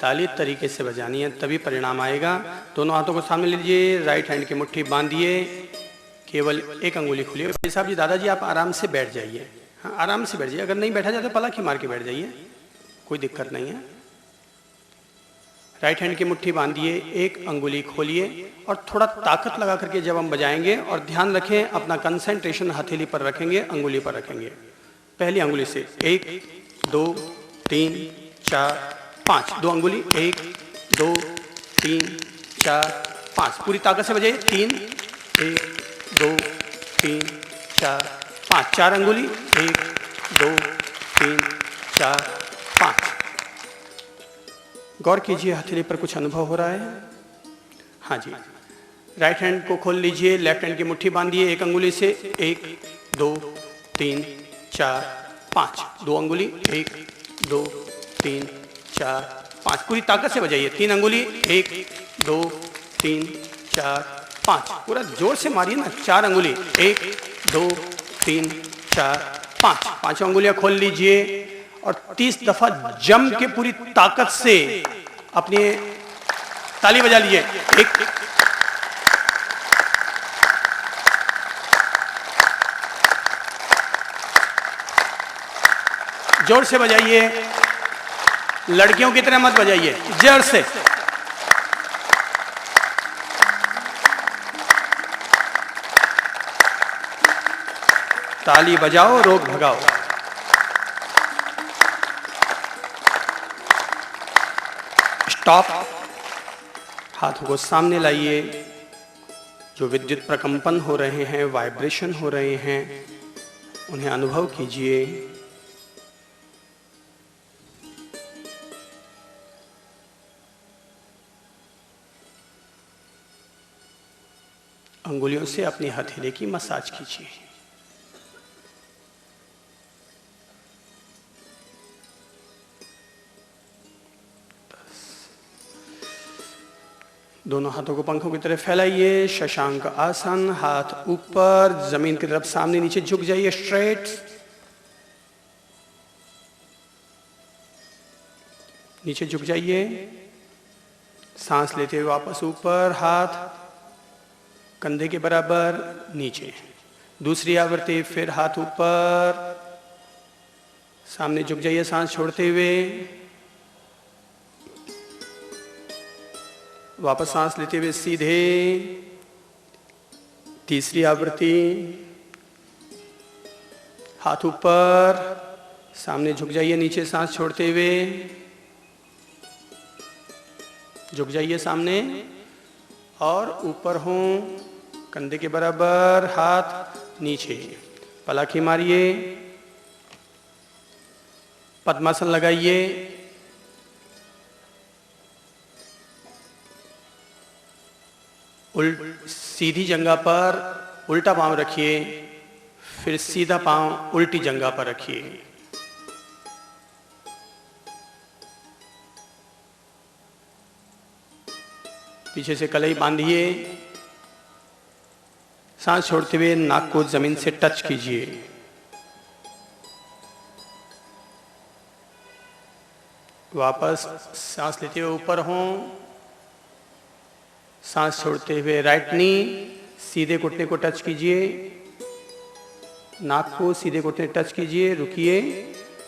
ताली तरीके से बजानी है, तभी परिणाम आएगा। दोनों हाथों को सामने लीजिए, राइट हैंड की मुट्ठी बांधिए, केवल एक अंगुली खोलिए। भाई साहब जी, दादाजी आप आराम से बैठ जाइए, हाँ आराम से बैठ जाइए। अगर नहीं बैठा जाए तो पलाखी मार के बैठ जाइए, कोई दिक्कत नहीं है। राइट हैंड की मुट्ठी बांधिए, एक अंगुली खोलिए और थोड़ा ताकत लगा करके जब हम बजाएंगे, और ध्यान रखें अपना कंसंट्रेशन हथेली पर रखेंगे, अंगुली पर रखेंगे। पहली अंगुली से 1 2 3 4 5, 2 अंगुली 1 2 3 4 5, पूरी ताकत से बजाइए। 3 1 2 3 4 5, 4 अंगुली 1 2 3 4 5। गौर कीजिए हथेली पर कुछ अनुभव हो रहा है? हाँ जी। राइट हैंड को खोल लीजिए, लेफ्ट हैंड की मुट्ठी बांधिए एक अंगुली से। 1 2 3 4 5, 2 अंगुली 1 2 3 4 5, पूरी ताकत से बजाइए। 3 अंगुली 1 2 3 4 5, पूरा जोर से मारिए ना। 4 अंगुली 1 2 3 4 5, 5 अंगुलियां खोल लीजिए और 30 दफा जम के पूरी ताकत से अपनी ताली बजा लीजिए। 1 जोर से बजाइए, लड़कियों की तरह मत बजाइए, जोर से। ताली बजाओ, रोग भगाओ। स्टॉप। हाथों को सामने लाइए। जो विद्युत प्रकंपन हो रहे हैं, वाइब्रेशन हो रहे हैं, उन्हें अनुभव कीजिए। अंगुलियों से अपनी हथेली की मसाज कीजिए। दोनों हाथों को पंखों की तरफ फैलाइए, शशांक आसन। हाथ ऊपर, जमीन की तरफ सामने नीचे झुक जाइए, स्ट्रेट। नीचे झुक जाइए, सांस लेते हुए वापस ऊपर, हाथ कंधे के बराबर नीचे। दूसरी आवृत्ति, फिर हाथ ऊपर, सामने झुक जाइए सांस छोड़ते हुए, वापस सांस लेते हुए सीधे। तीसरी आवृत्ति, हाथ ऊपर, सामने झुक जाइए नीचे सांस छोड़ते हुए, झुक जाइए सामने और ऊपर हों, कंधे के बराबर, हाथ नीचे। पलाखी मारिए, पद्मासन लगाइए। सीधी जंघा पर उल्टा पांव रखिए, फिर सीधा पांव उल्टी जंघा पर रखिए। पीछे से कलाई बांधिए, सांस छोड़ते हुए नाक को जमीन से टच कीजिए। वापस सांस लेते हुए ऊपर हों, सांस छोड़ते हुए राइट नी सीधे घुटने को टच कीजिए, नाक को सीधे घुटने टच कीजिए, रुकिए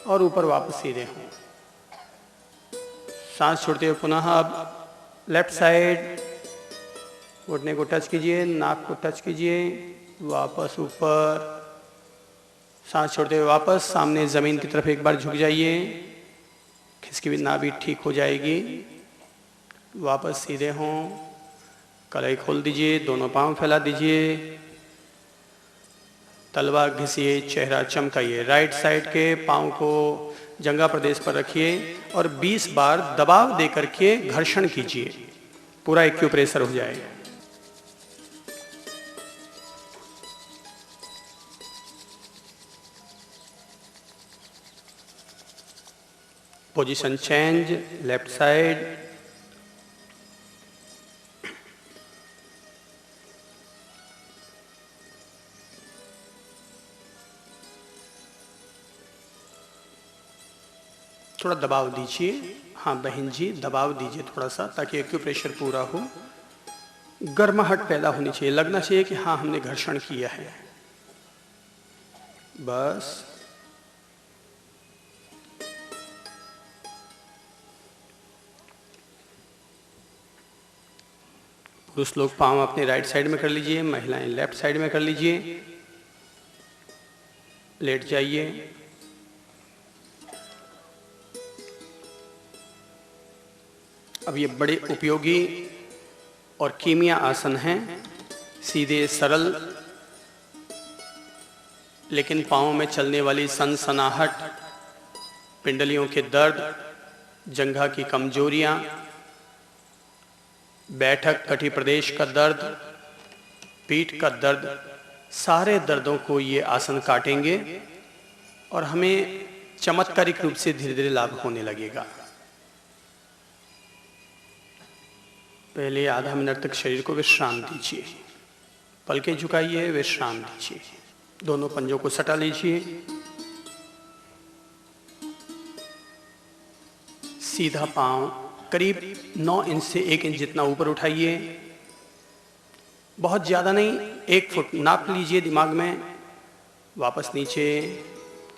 और ऊपर वापस सीधे हों। सांस छोड़ते हुए पुनः अब लेफ्ट साइड, घुटने को टच कीजिए, नाक को टच कीजिए, वापस ऊपर। सांस छोड़ते हुए वापस सामने जमीन की तरफ एक बार झुक जाइए, खिसकी हुई नाभि ठीक हो जाएगी। वापस सीधे हों, कलाई खोल दीजिए, दोनों पांव फैला दीजिए, तलवा घिसिए, चेहरा चमकाइए। राइट साइड के पांव को जंघा प्रदेश पर रखिए और 20 बार दबाव देकर के घर्षण कीजिए, पूरा एक्यूप्रेशर हो जाए। Position change, left side. थोड़ा दबाव दीजिए। हाँ बहन जी, दबाव दीजिए थोड़ा सा, ताकि एक्यूप्रेशर पूरा हो। गर्माहट पैदा होनी चाहिए, लगना चाहिए कि हाँ हमने घर्षण किया है। बस। पुरुष लोग पांव अपने राइट साइड में कर लीजिए, महिलाएं लेफ्ट साइड में कर लीजिए। लेट जाइए। अब ये बड़े उपयोगी और कीमिया आसन हैं, सीधे सरल, लेकिन पांवों में चलने वाली सनसनाहट, पिंडलियों के दर्द, जंघा की कमजोरियां, बैठक कटी प्रदेश का दर्द, पीठ का दर्द, सारे दर्दों को ये आसन काटेंगे और हमें चमत्कारिक रूप से धीरे धीरे लाभ होने लगेगा। पहले आधा मिनट तक शरीर को विश्राम दीजिए, पलकें झुकाइए, विश्राम दीजिए, दोनों पंजों को सटा लीजिए, सीधा पांव करीब 9 इंच से 1 इंच जितना ऊपर उठाइए, बहुत ज्यादा नहीं, 1 फुट नाप लीजिए दिमाग में, वापस नीचे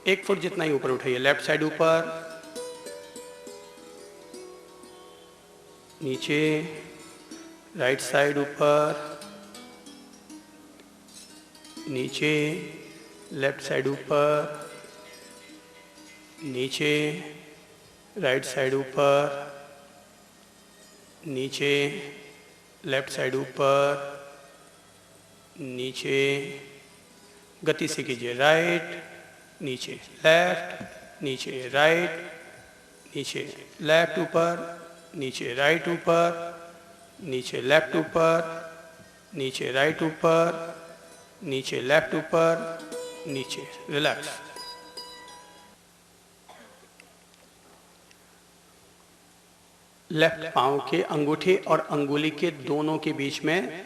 1 फुट जितना ही ऊपर उठाइए, लेफ्ट साइड ऊपर, नीचे, राइट साइड ऊपर, नीचे, लेफ्ट साइड ऊपर, नीचे, राइट साइड ऊपर, नीचे, लेफ्ट साइड ऊपर, नीचे, गति से कीजिए, राइट, नीचे, लेफ्ट, नीचे, राइट, नीचे, लेफ्ट ऊपर, नीचे, राइट ऊपर, नीचे, लेफ्ट ऊपर, नीचे, राइट ऊपर, नीचे, लेफ्ट ऊपर, नीचे, रिलैक्स। लेफ्ट पांव के अंगूठे और अंगुली के दोनों के बीच में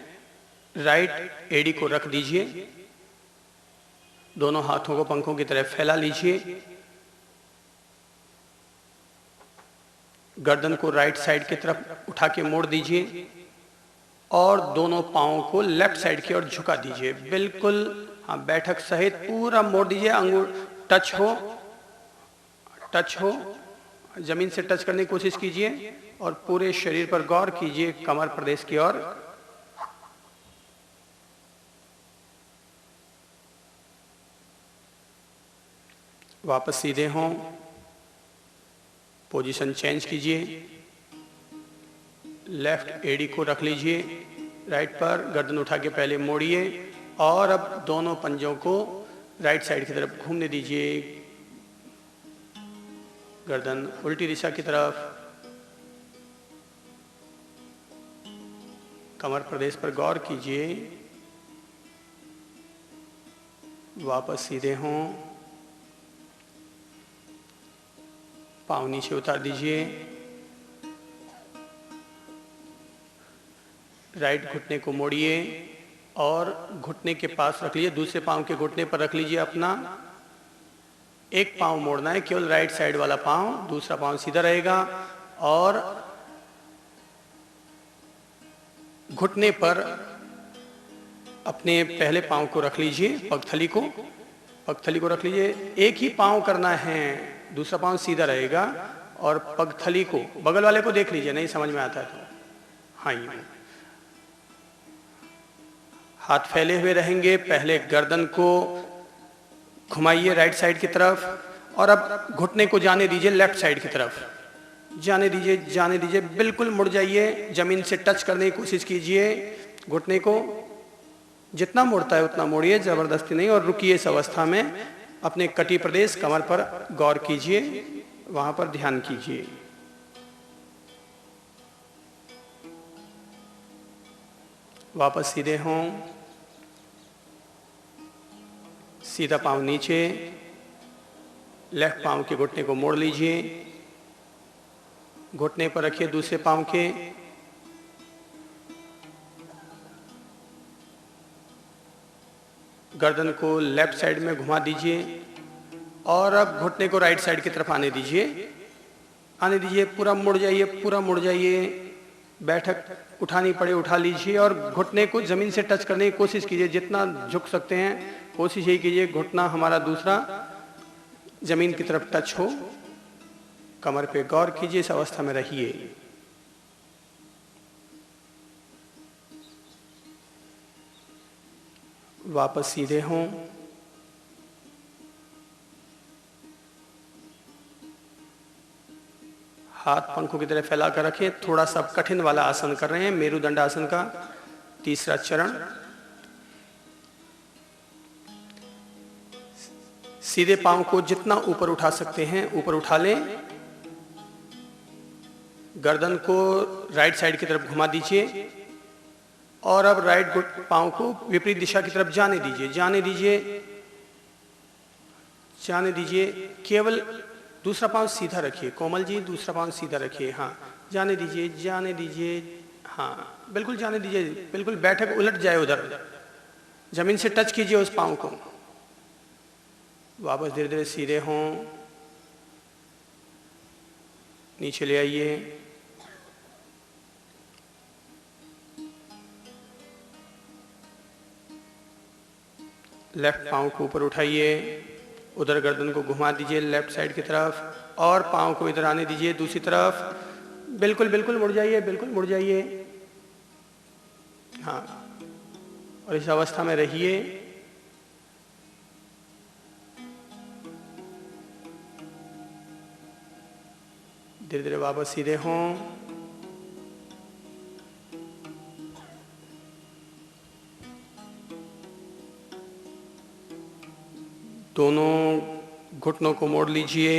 राइट एड़ी को रख दीजिए, दोनों हाथों को पंखों की तरह फैला लीजिए, गर्दन को राइट साइड की तरफ उठा के मोड़ दीजिए और दोनों पांवों को लेफ्ट साइड की ओर झुका दीजिए, बिल्कुल। हाँ, बैठक सहित पूरा मोड़ दीजिए, अंगूठ टच हो, जमीन से टच करने की कोशिश कीजिए और पूरे शरीर पर गौर कीजिए, कमर प्रदेश की ओर। वापस सीधे हों, पोजीशन चेंज कीजिए, लेफ्ट एड़ी को रख लीजिए राइट पर, गर्दन उठा के पहले मोड़िए और अब दोनों पंजों को राइट साइड की तरफ घूमने दीजिए, गर्दन उल्टी दिशा की तरफ, कमर प्रदेश पर गौर कीजिए, वापस सीधे हों, पाँव नीचे उतार दीजिए, राइट घुटने को मोड़िए और घुटने के पास रख लीजिए, दूसरे पाँव के घुटने पर रख लीजिए अपना, एक पाँव मोड़ना है, केवल राइट साइड वाला पाँव, दूसरा पाँव सीधा रहेगा और घुटने पर अपने पहले पाँव को रख लीजिए, पगथली को रख लीजिए, एक ही पाँव करना है, दूसरा पाँव सीधा रहेगा और पगथली को, बगल वाले को देख लीजिए, नहीं समझ में आता है तो, हाँ ये हाथ फैले हुए रहेंगे, पहले गर्दन को घुमाइए राइट साइड की तरफ और अब घुटने को जाने दीजिए लेफ्ट साइड की तरफ, जाने दीजिए, बिल्कुल मुड़ जाइए, जमीन से टच करने की कोशिश कीजिए, घुटने को जितना मुड़ता है उतना मोड़िए, जबरदस्ती नहीं, और रुकिए इस अवस्था में, अपने कटी प्रदेश कमर पर गौर कीजिए, वहां पर ध्यान कीजिए। वापस सीधे हों, सीधा पांव नीचे, लेफ्ट पांव के घुटने को मोड़ लीजिए, घुटने पर रखिए दूसरे पांव के, गर्दन को लेफ्ट साइड में घुमा दीजिए और अब घुटने को राइट साइड की तरफ आने दीजिए, आने दीजिए, पूरा मुड़ जाइए, पूरा मुड़ जाइए। बैठक उठानी पड़े उठा लीजिए और घुटने को जमीन से टच करने की कोशिश कीजिए, जितना झुक सकते हैं कोशिश यही कीजिए घुटना हमारा दूसरा जमीन की तरफ टच हो। कमर पे गौर कीजिए, इस अवस्था में रहिए। वापस सीधे हों। हाथ पंखों की तरह फैला कर रखें। थोड़ा सा कठिन वाला आसन कर रहे हैं, मेरुदंड आसन का तीसरा चरण। सीधे पांव को जितना ऊपर उठा सकते हैं ऊपर उठा लें। गर्दन को राइट साइड की तरफ घुमा दीजिए और अब राइट पांव को विपरीत दिशा की तरफ जाने दीजिए, जाने दीजिए, जाने दीजिए। केवल दूसरा पांव सीधा रखिए, कोमल जी दूसरा पांव सीधा रखिए। हाँ, जाने दीजिए, जाने दीजिए। हाँ, बिल्कुल जाने दीजिए, बिल्कुल बैठक उलट जाए, उधर जमीन से टच कीजिए उस पांव को। वापस धीरे धीरे सीधे हों, नीचे ले आइए। लेफ्ट पांव को ऊपर उठाइए, उधर गर्दन को घुमा दीजिए लेफ्ट साइड की तरफ और पांव को इधर आने दीजिए दूसरी तरफ। बिल्कुल बिल्कुल मुड़ जाइए, बिल्कुल मुड़ जाइए। हाँ, और इस अवस्था में रहिए। धीरे धीरे वापस सीधे हों। दोनों घुटनों को मोड़ लीजिए।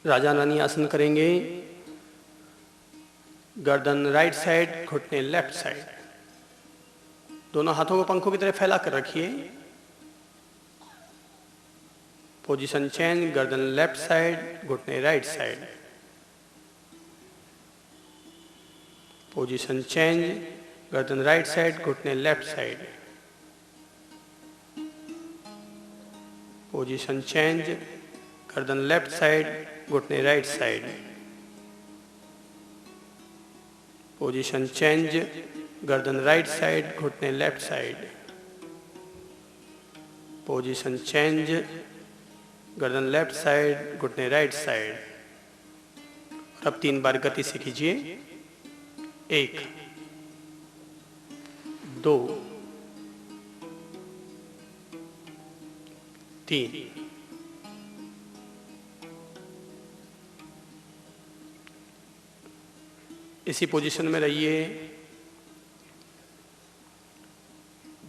राजा रानी आसन करेंगे। गर्दन राइट साइड, घुटने लेफ्ट साइड। दोनों हाथों को पंखों की तरह फैला कर रखिए। पोजीशन चेंज, गर्दन लेफ्ट साइड, घुटने राइट साइड। पोजीशन चेंज, गर्दन राइट साइड, घुटने लेफ्ट साइड। पोजीशन चेंज, गर्दन लेफ्ट साइड, घुटने राइट साइड। पोजीशन चेंज, गर्दन राइट साइड, घुटने लेफ्ट साइड। पोजीशन चेंज, गर्दन लेफ्ट साइड, घुटने राइट साइड। और अब 3 बार गति से कीजिए। 1, 2, 3। इसी पोजीशन में रहिए।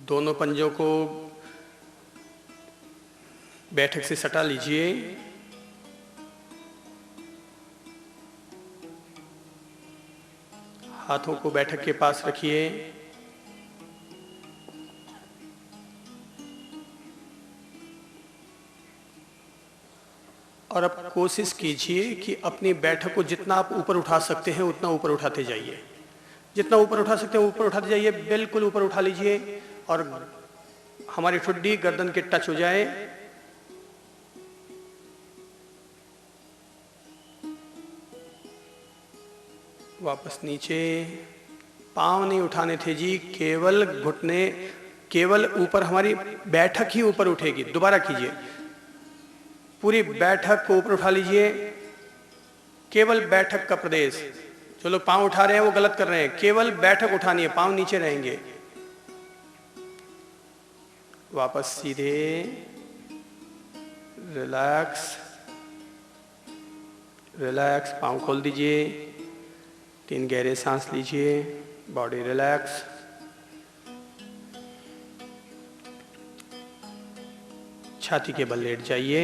दोनों पंजों को बैठक से सटा लीजिए। हाथों को बैठक के पास रखिए। और अब कोशिश कीजिए कि अपनी बैठक को जितना आप ऊपर उठा सकते हैं उतना ऊपर उठाते जाइए। जितना ऊपर उठा सकते हैं ऊपर उठाते जाइए। बिल्कुल ऊपर उठा लीजिए और हमारी ठुड्डी गर्दन के टच हो जाए। वापस नीचे। पांव नहीं उठाने थे जी, केवल घुटने, केवल ऊपर, हमारी बैठक ही ऊपर उठेगी। दोबारा कीजिए, पूरी बैठक को ऊपर उठा लीजिए। केवल बैठक का प्रदेश। जो लोग पांव उठा रहे हैं वो गलत कर रहे हैं। केवल बैठक उठानी है, पांव नीचे रहेंगे। वापस सीधे, रिलैक्स, रिलैक्स। पांव खोल दीजिए। 3 गहरे सांस लीजिए। Body relax. छाती के बल लेट जाइए।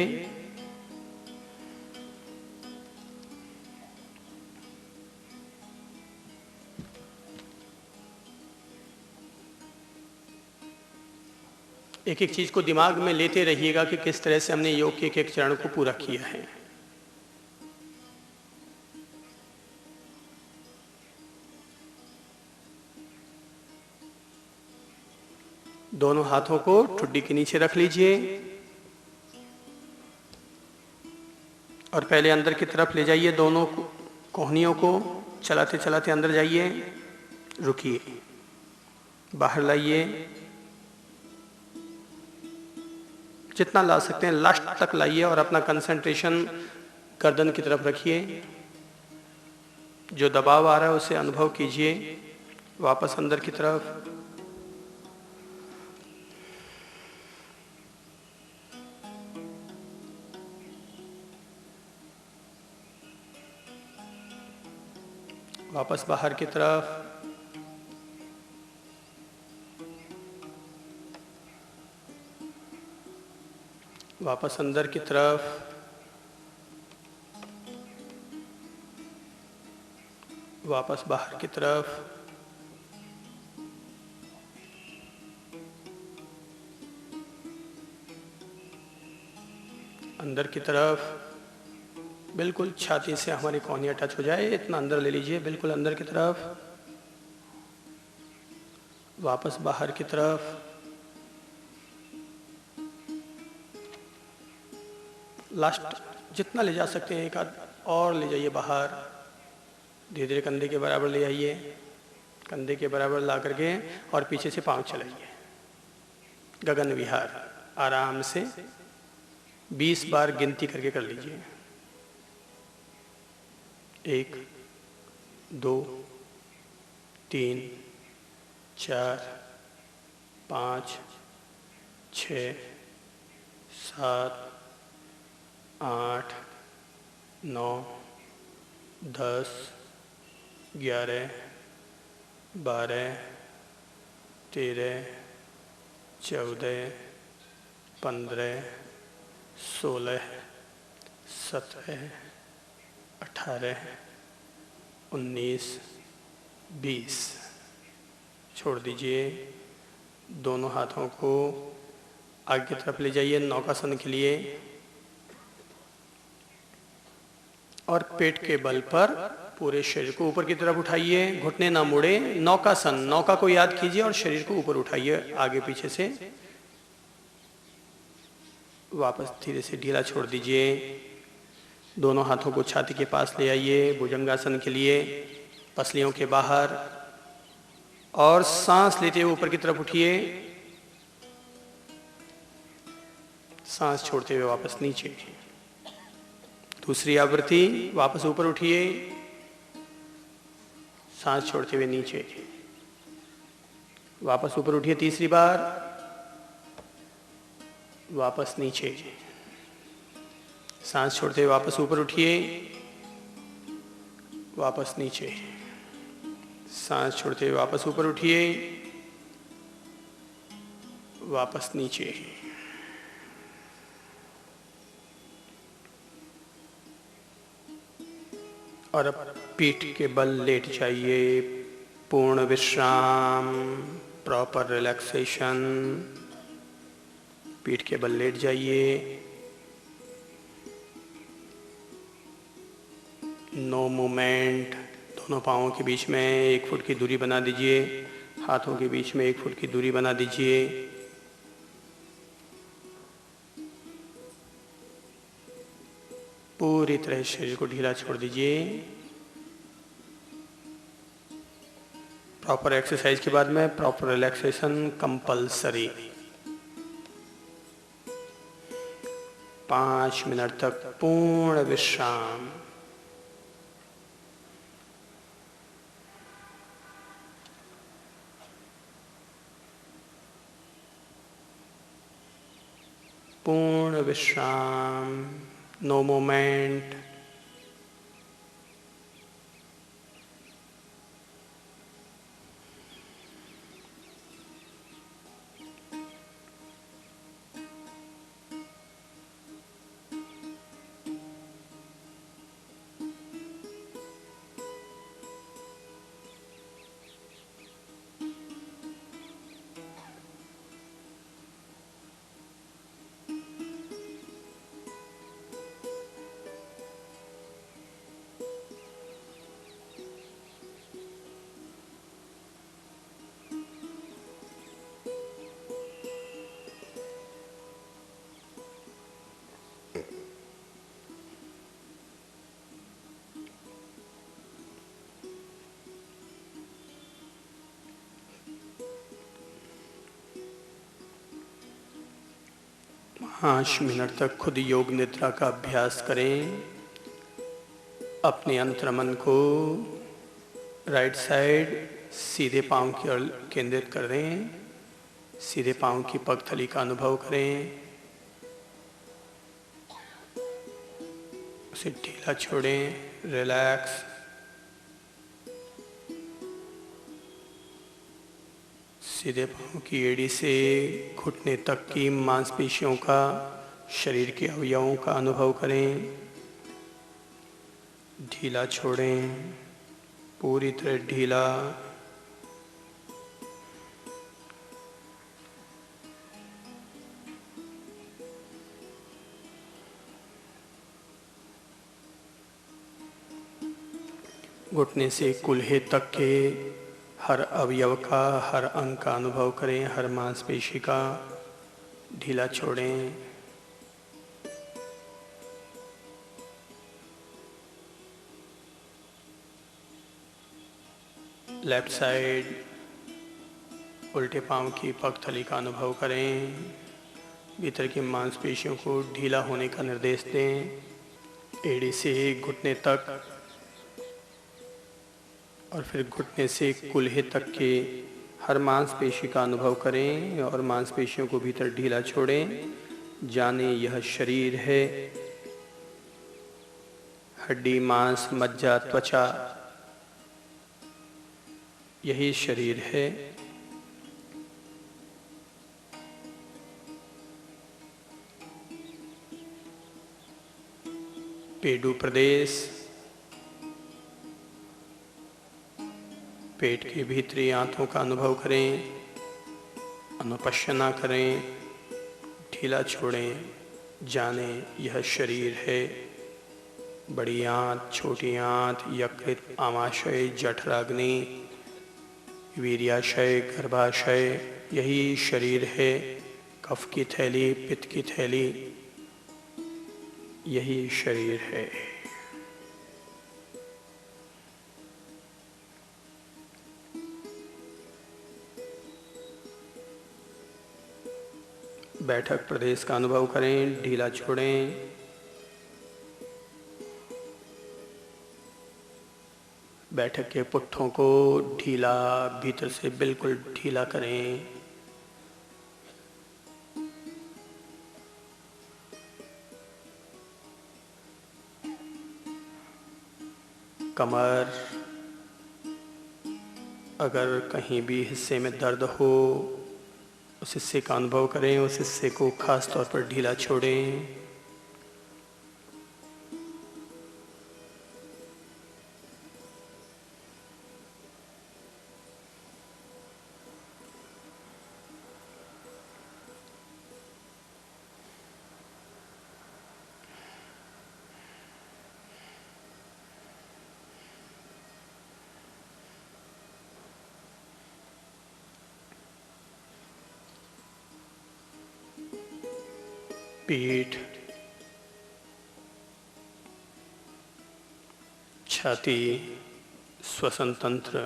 एक एक चीज को दिमाग में लेते रहिएगा कि किस तरह से हमने योग के एक चरण को पूरा किया है। दोनों हाथों को ठुड्डी के नीचे रख लीजिए। और पहले अंदर की तरफ ले जाइए दोनों कोहनियों को, चलाते चलाते अंदर जाइए, रुकिए, बाहर लाइए, जितना ला सकते हैं लास्ट तक लाइए और अपना कंसंट्रेशन गर्दन की तरफ रखिए। जो दबाव आ रहा है उसे अनुभव कीजिए। वापस अंदर की तरफ, वापस बाहर की तरफ, वापस अंदर की तरफ, वापस बाहर की तरफ, अंदर की तरफ। बिल्कुल छाती से हमारी कोहनिया टच हो जाए इतना अंदर ले लीजिए, बिल्कुल अंदर की तरफ, वापस बाहर की तरफ, लास्ट जितना ले जा सकते हैं, एक आध और ले जाइए बाहर। धीरे धीरे कंधे के बराबर ले आइए, कंधे के बराबर ला करके और पीछे से पांव चलाइए। गगन विहार आराम से 20 बार गिनती करके कर लीजिए। 1 2 3 4 5 6 7 8 9 10 11 12 13 14 15 16 17 18 19 20। छोड़ दीजिए। दोनों हाथों को आगे की तरफ ले जाइए नौकासन के लिए और पेट के बल पर पूरे शरीर को ऊपर की तरफ उठाइए। घुटने ना मुड़े। नौकासन, नौका को याद कीजिए और शरीर को ऊपर उठाइए आगे पीछे से। वापस धीरे से ढीला छोड़ दीजिए। दोनों हाथों को छाती के पास ले आइए भुजंगासन के लिए, पसलियों के बाहर, और सांस लेते हुए ऊपर की तरफ उठिए। सांस छोड़ते हुए वापस नीचे। दूसरी आवृत्ति, वापस ऊपर उठिए, सांस छोड़ते हुए नीचे, वापस ऊपर उठिए तीसरी बार, वापस नीचे, सांस छोड़ते हुए वापस ऊपर उठिए, वापस नीचे, सांस छोड़ते हुए वापस ऊपर उठिए, वापस नीचे। और अब पीठ के बल लेट जाइए। पूर्ण विश्राम, प्रॉपर रिलैक्सेशन। पीठ के बल लेट जाइए। No movement. दोनों पाँवों के बीच में 1 फुट की दूरी बना दीजिए। हाथों के बीच में 1 फुट की दूरी बना दीजिए। पूरी तरह शरीर को ढीला छोड़ दीजिए। प्रॉपर एक्सरसाइज के बाद में प्रॉपर रिलैक्सेशन कंपल्सरी। 5 मिनट तक पूर्ण विश्राम। पूर्ण विश्राम, नो मोमेंट। 5 मिनट तक खुद योग निद्रा का अभ्यास करें। अपने अंतर्मन को राइट साइड सीधे पांव की ओर केंद्रित कर दें। सीधे पांव की पगथली का अनुभव करें। उसे ढीला छोड़ें, रिलैक्स। सीधे पांव की एड़ी से घुटने तक की मांसपेशियों का, शरीर के अवयवों का अनुभव करें। ढीला छोड़ें, पूरी तरह ढीला। घुटने से कूल्हे तक के हर अवयव का, हर अंग का अनुभव करें, हर मांसपेशी का। ढीला छोड़ें। लेफ्ट साइड उल्टे पांव की पगथली का अनुभव करें। भीतर की मांसपेशियों को ढीला होने का निर्देश दें। एड़ी से घुटने तक और फिर घुटने से कूल्हे तक के हर मांसपेशी का अनुभव करें और मांसपेशियों को भीतर ढीला छोड़ें। जाने यह शरीर है। हड्डी, मांस, मज्जा, त्वचा, यही शरीर है। पेडू प्रदेश, पेट के भीतरी आंतों का अनुभव करें। अनुपश्यना करें, ढीला छोड़ें। जाने यह शरीर है। बड़ी आंत, छोटी आंत, यकृत, आमाशय, जठराग्नि, वीर्याशय, गर्भाशय, यही शरीर है। कफ की थैली, पित्त की थैली, यही शरीर है। बैठक प्रदेश का अनुभव करें, ढीला छोड़ें। बैठक के पुट्ठों को ढीला, भीतर से बिल्कुल ढीला करें। कमर, अगर कहीं भी हिस्से में दर्द हो, उस हिस्से का अनुभव करें। उस हिस्से को खास तौर पर ढीला छोड़ें। पीठ, छाती, श्वसन तंत्र,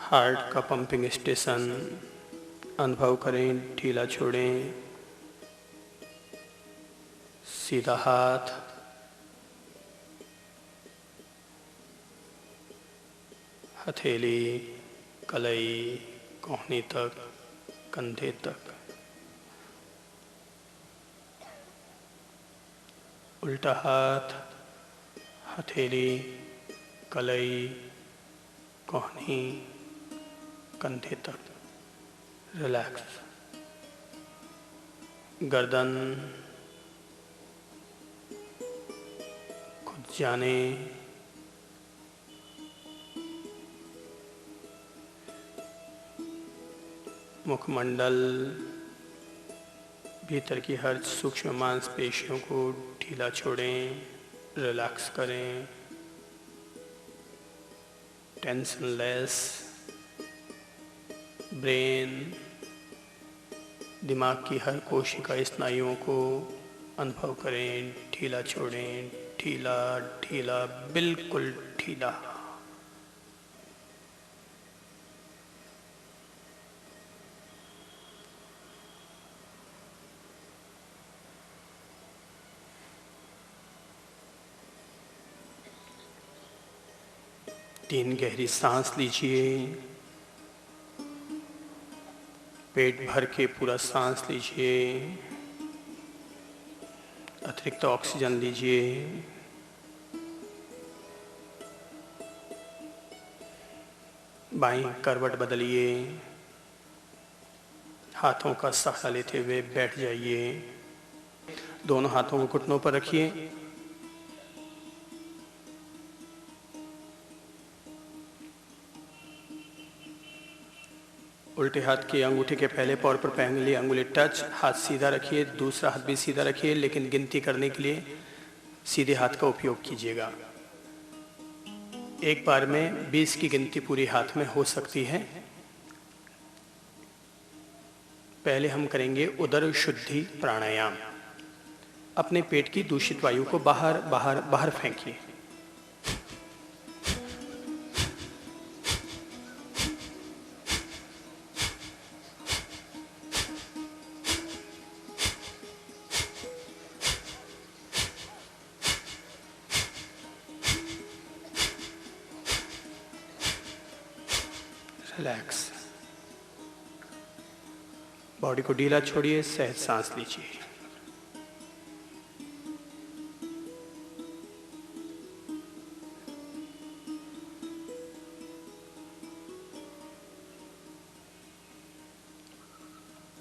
हार्ट का पंपिंग स्टेशन अनुभव करें, ढीला छोड़ें। सीधा हाथ, हथेली, कलाई, कोहनी तक, कंधे तक। उल्टा हाथ, हथेली, कलाई, कोहनी, कंधे तक। रिलैक्स। गर्दन, खुद जाने। मुखमंडल, भीतर की हर सूक्ष्म मांसपेशियों को ढीला छोड़ें, रिलैक्स करें। Tension less. ब्रेन, दिमाग की हर कोशिका, स्नायुओं को अनुभव करें, ढीला छोड़ें। ढीला ढीला, बिल्कुल ढीला। 3 गहरी सांस लीजिए। पेट भर के पूरा सांस लीजिए। अतिरिक्त ऑक्सीजन लीजिए। बाईं करवट बदलिए। हाथों का सहारा लेते हुए बैठ जाइए। दोनों हाथों को घुटनों पर रखिए। उल्टे हाथ की अंगूठे के पहले पैर पर पहली अंगुली टच। हाथ सीधा रखिए, दूसरा हाथ भी सीधा रखिए, लेकिन गिनती करने के लिए सीधे हाथ का उपयोग कीजिएगा। एक बार में 20 की गिनती पूरी हाथ में हो सकती है। पहले हम करेंगे उदर शुद्धि प्राणायाम। अपने पेट की दूषित वायु को बाहर बाहर बाहर फेंकिए। रिलैक्स। बॉडी को ढीला छोड़िए, सहज सांस लीजिए।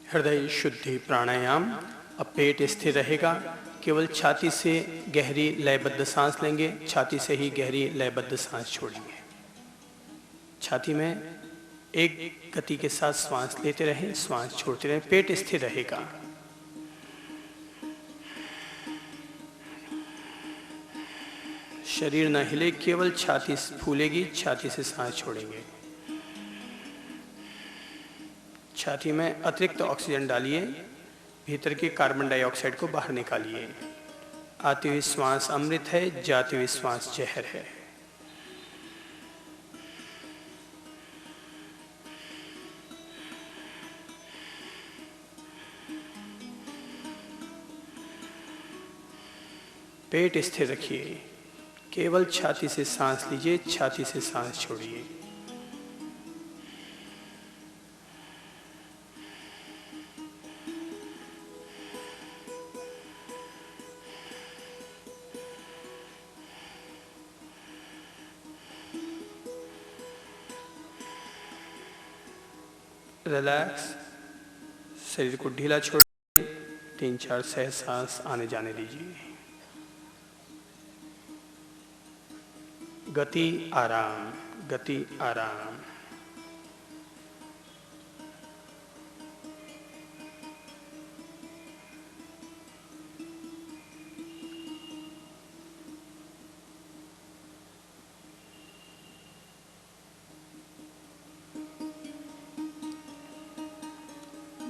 हृदय शुद्धि प्राणायाम। अब पेट स्थिर रहेगा। केवल छाती से गहरी लयबद्ध सांस लेंगे, छाती से ही गहरी लयबद्ध सांस छोड़ेंगे। छाती में एक गति के साथ श्वास लेते रहें, श्वास छोड़ते रहें, पेट स्थिर रहेगा। शरीर न हिले, केवल छाती फूलेगी, छाती से सांस छोड़ेंगे। छाती में अतिरिक्त ऑक्सीजन डालिए, भीतर के कार्बन डाइऑक्साइड को बाहर निकालिए। आती हुई श्वास अमृत है, जाती हुई श्वास जहर है। पेट स्थिर रखिए, केवल छाती से सांस लीजिए, छाती से सांस छोड़िए। रिलैक्स। शरीर को ढीला छोड़िए। 3-4 सहज सांस आने जाने दीजिए। गति आराम, गति आराम।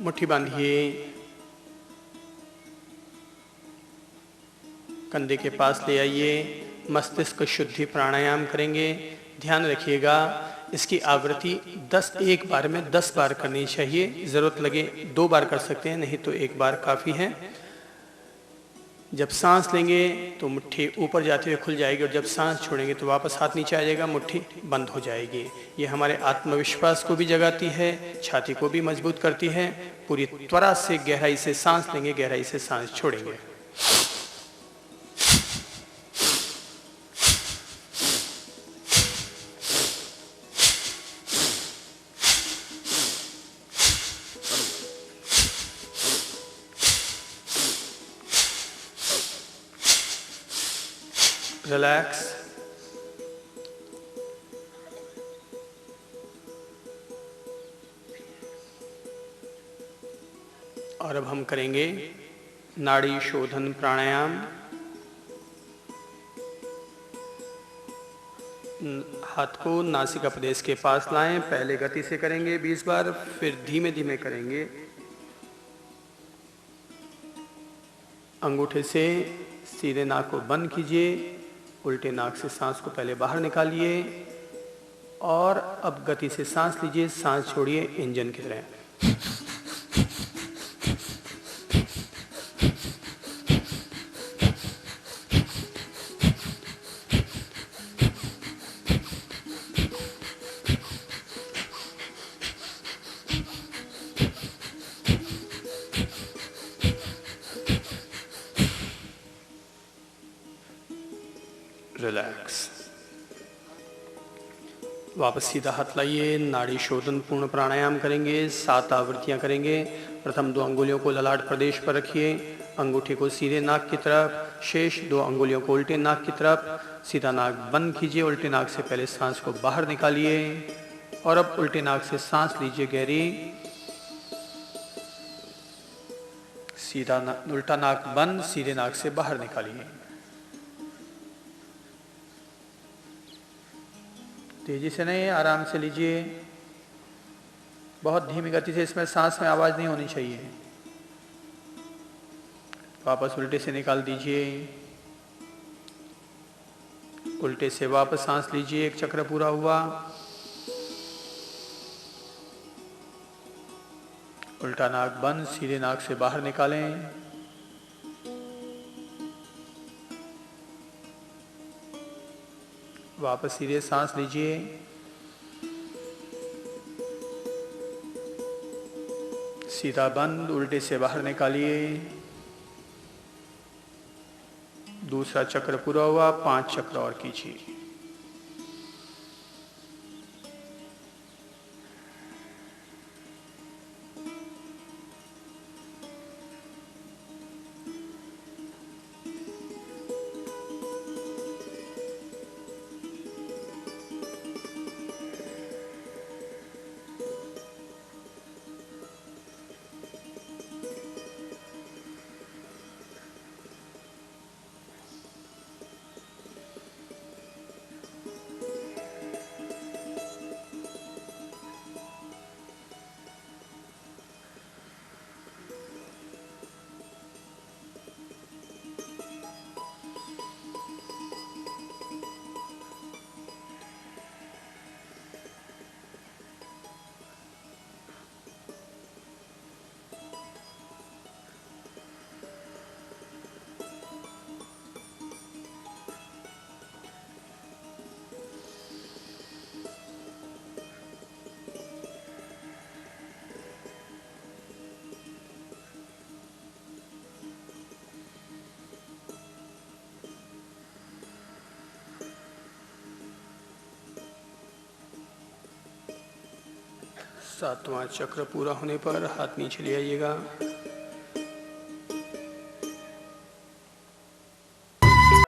मुट्ठी बांधिए, कंधे के पास ले आइए। मस्तिष्क शुद्धि प्राणायाम करेंगे। ध्यान रखिएगा, इसकी आवृत्ति एक बार में 10 बार करनी चाहिए। जरूरत लगे 2 बार कर सकते हैं, नहीं तो 1 बार काफी है। जब सांस लेंगे तो मुट्ठी ऊपर जाते हुए खुल जाएगी, और जब सांस छोड़ेंगे तो वापस हाथ नीचे आ जाएगा, मुट्ठी बंद हो जाएगी। ये हमारे आत्मविश्वास को भी जगाती है, छाती को भी मजबूत करती है। पूरी त्वरा से गहराई से सांस लेंगे, गहराई से सांस छोड़ेंगे। रिलैक्स। और अब हम करेंगे नाड़ी शोधन प्राणायाम। हाथ को नासिका प्रदेश के पास लाएं। पहले गति से करेंगे 20 बार, फिर धीमे धीमे करेंगे। अंगूठे से सीधे नाक को बंद कीजिए, उल्टे नाक से सांस को पहले बाहर निकालिए, और अब गति से सांस लीजिए, सांस छोड़िए इंजन की तरह। रिलैक्स। वापस सीधा हाथ लाइए, नाड़ी शोधन पूर्ण प्राणायाम करेंगे, 7 आवृत्तियां करेंगे। प्रथम 2 अंगुलियों को ललाट प्रदेश पर रखिए, अंगूठे को सीधे नाक की तरफ, शेष 2 अंगुलियों को उल्टे नाक की तरफ। सीधा नाक बंद कीजिए, उल्टे नाक से पहले सांस को बाहर निकालिए और अब उल्टे नाक से सांस लीजिए गहरी। सीधा उल्टा नाक बंद, सीधे नाक से बाहर निकालिए। तेजी से नहीं, आराम से लीजिए, बहुत धीमी गति से, इसमें सांस में आवाज नहीं होनी चाहिए। वापस उल्टे से निकाल दीजिए, उल्टे से वापस सांस लीजिए, 1 चक्र पूरा हुआ। उल्टा नाक बंद, सीधे नाक से बाहर निकालें। वापस सीधे सांस लीजिए, सीधा बंद, उल्टे से बाहर निकालिए। दूसरा चक्र पूरा हुआ, 5 चक्र और कीजिए। सातवां चक्र पूरा होने पर हाथ नीचे ले आइएगा।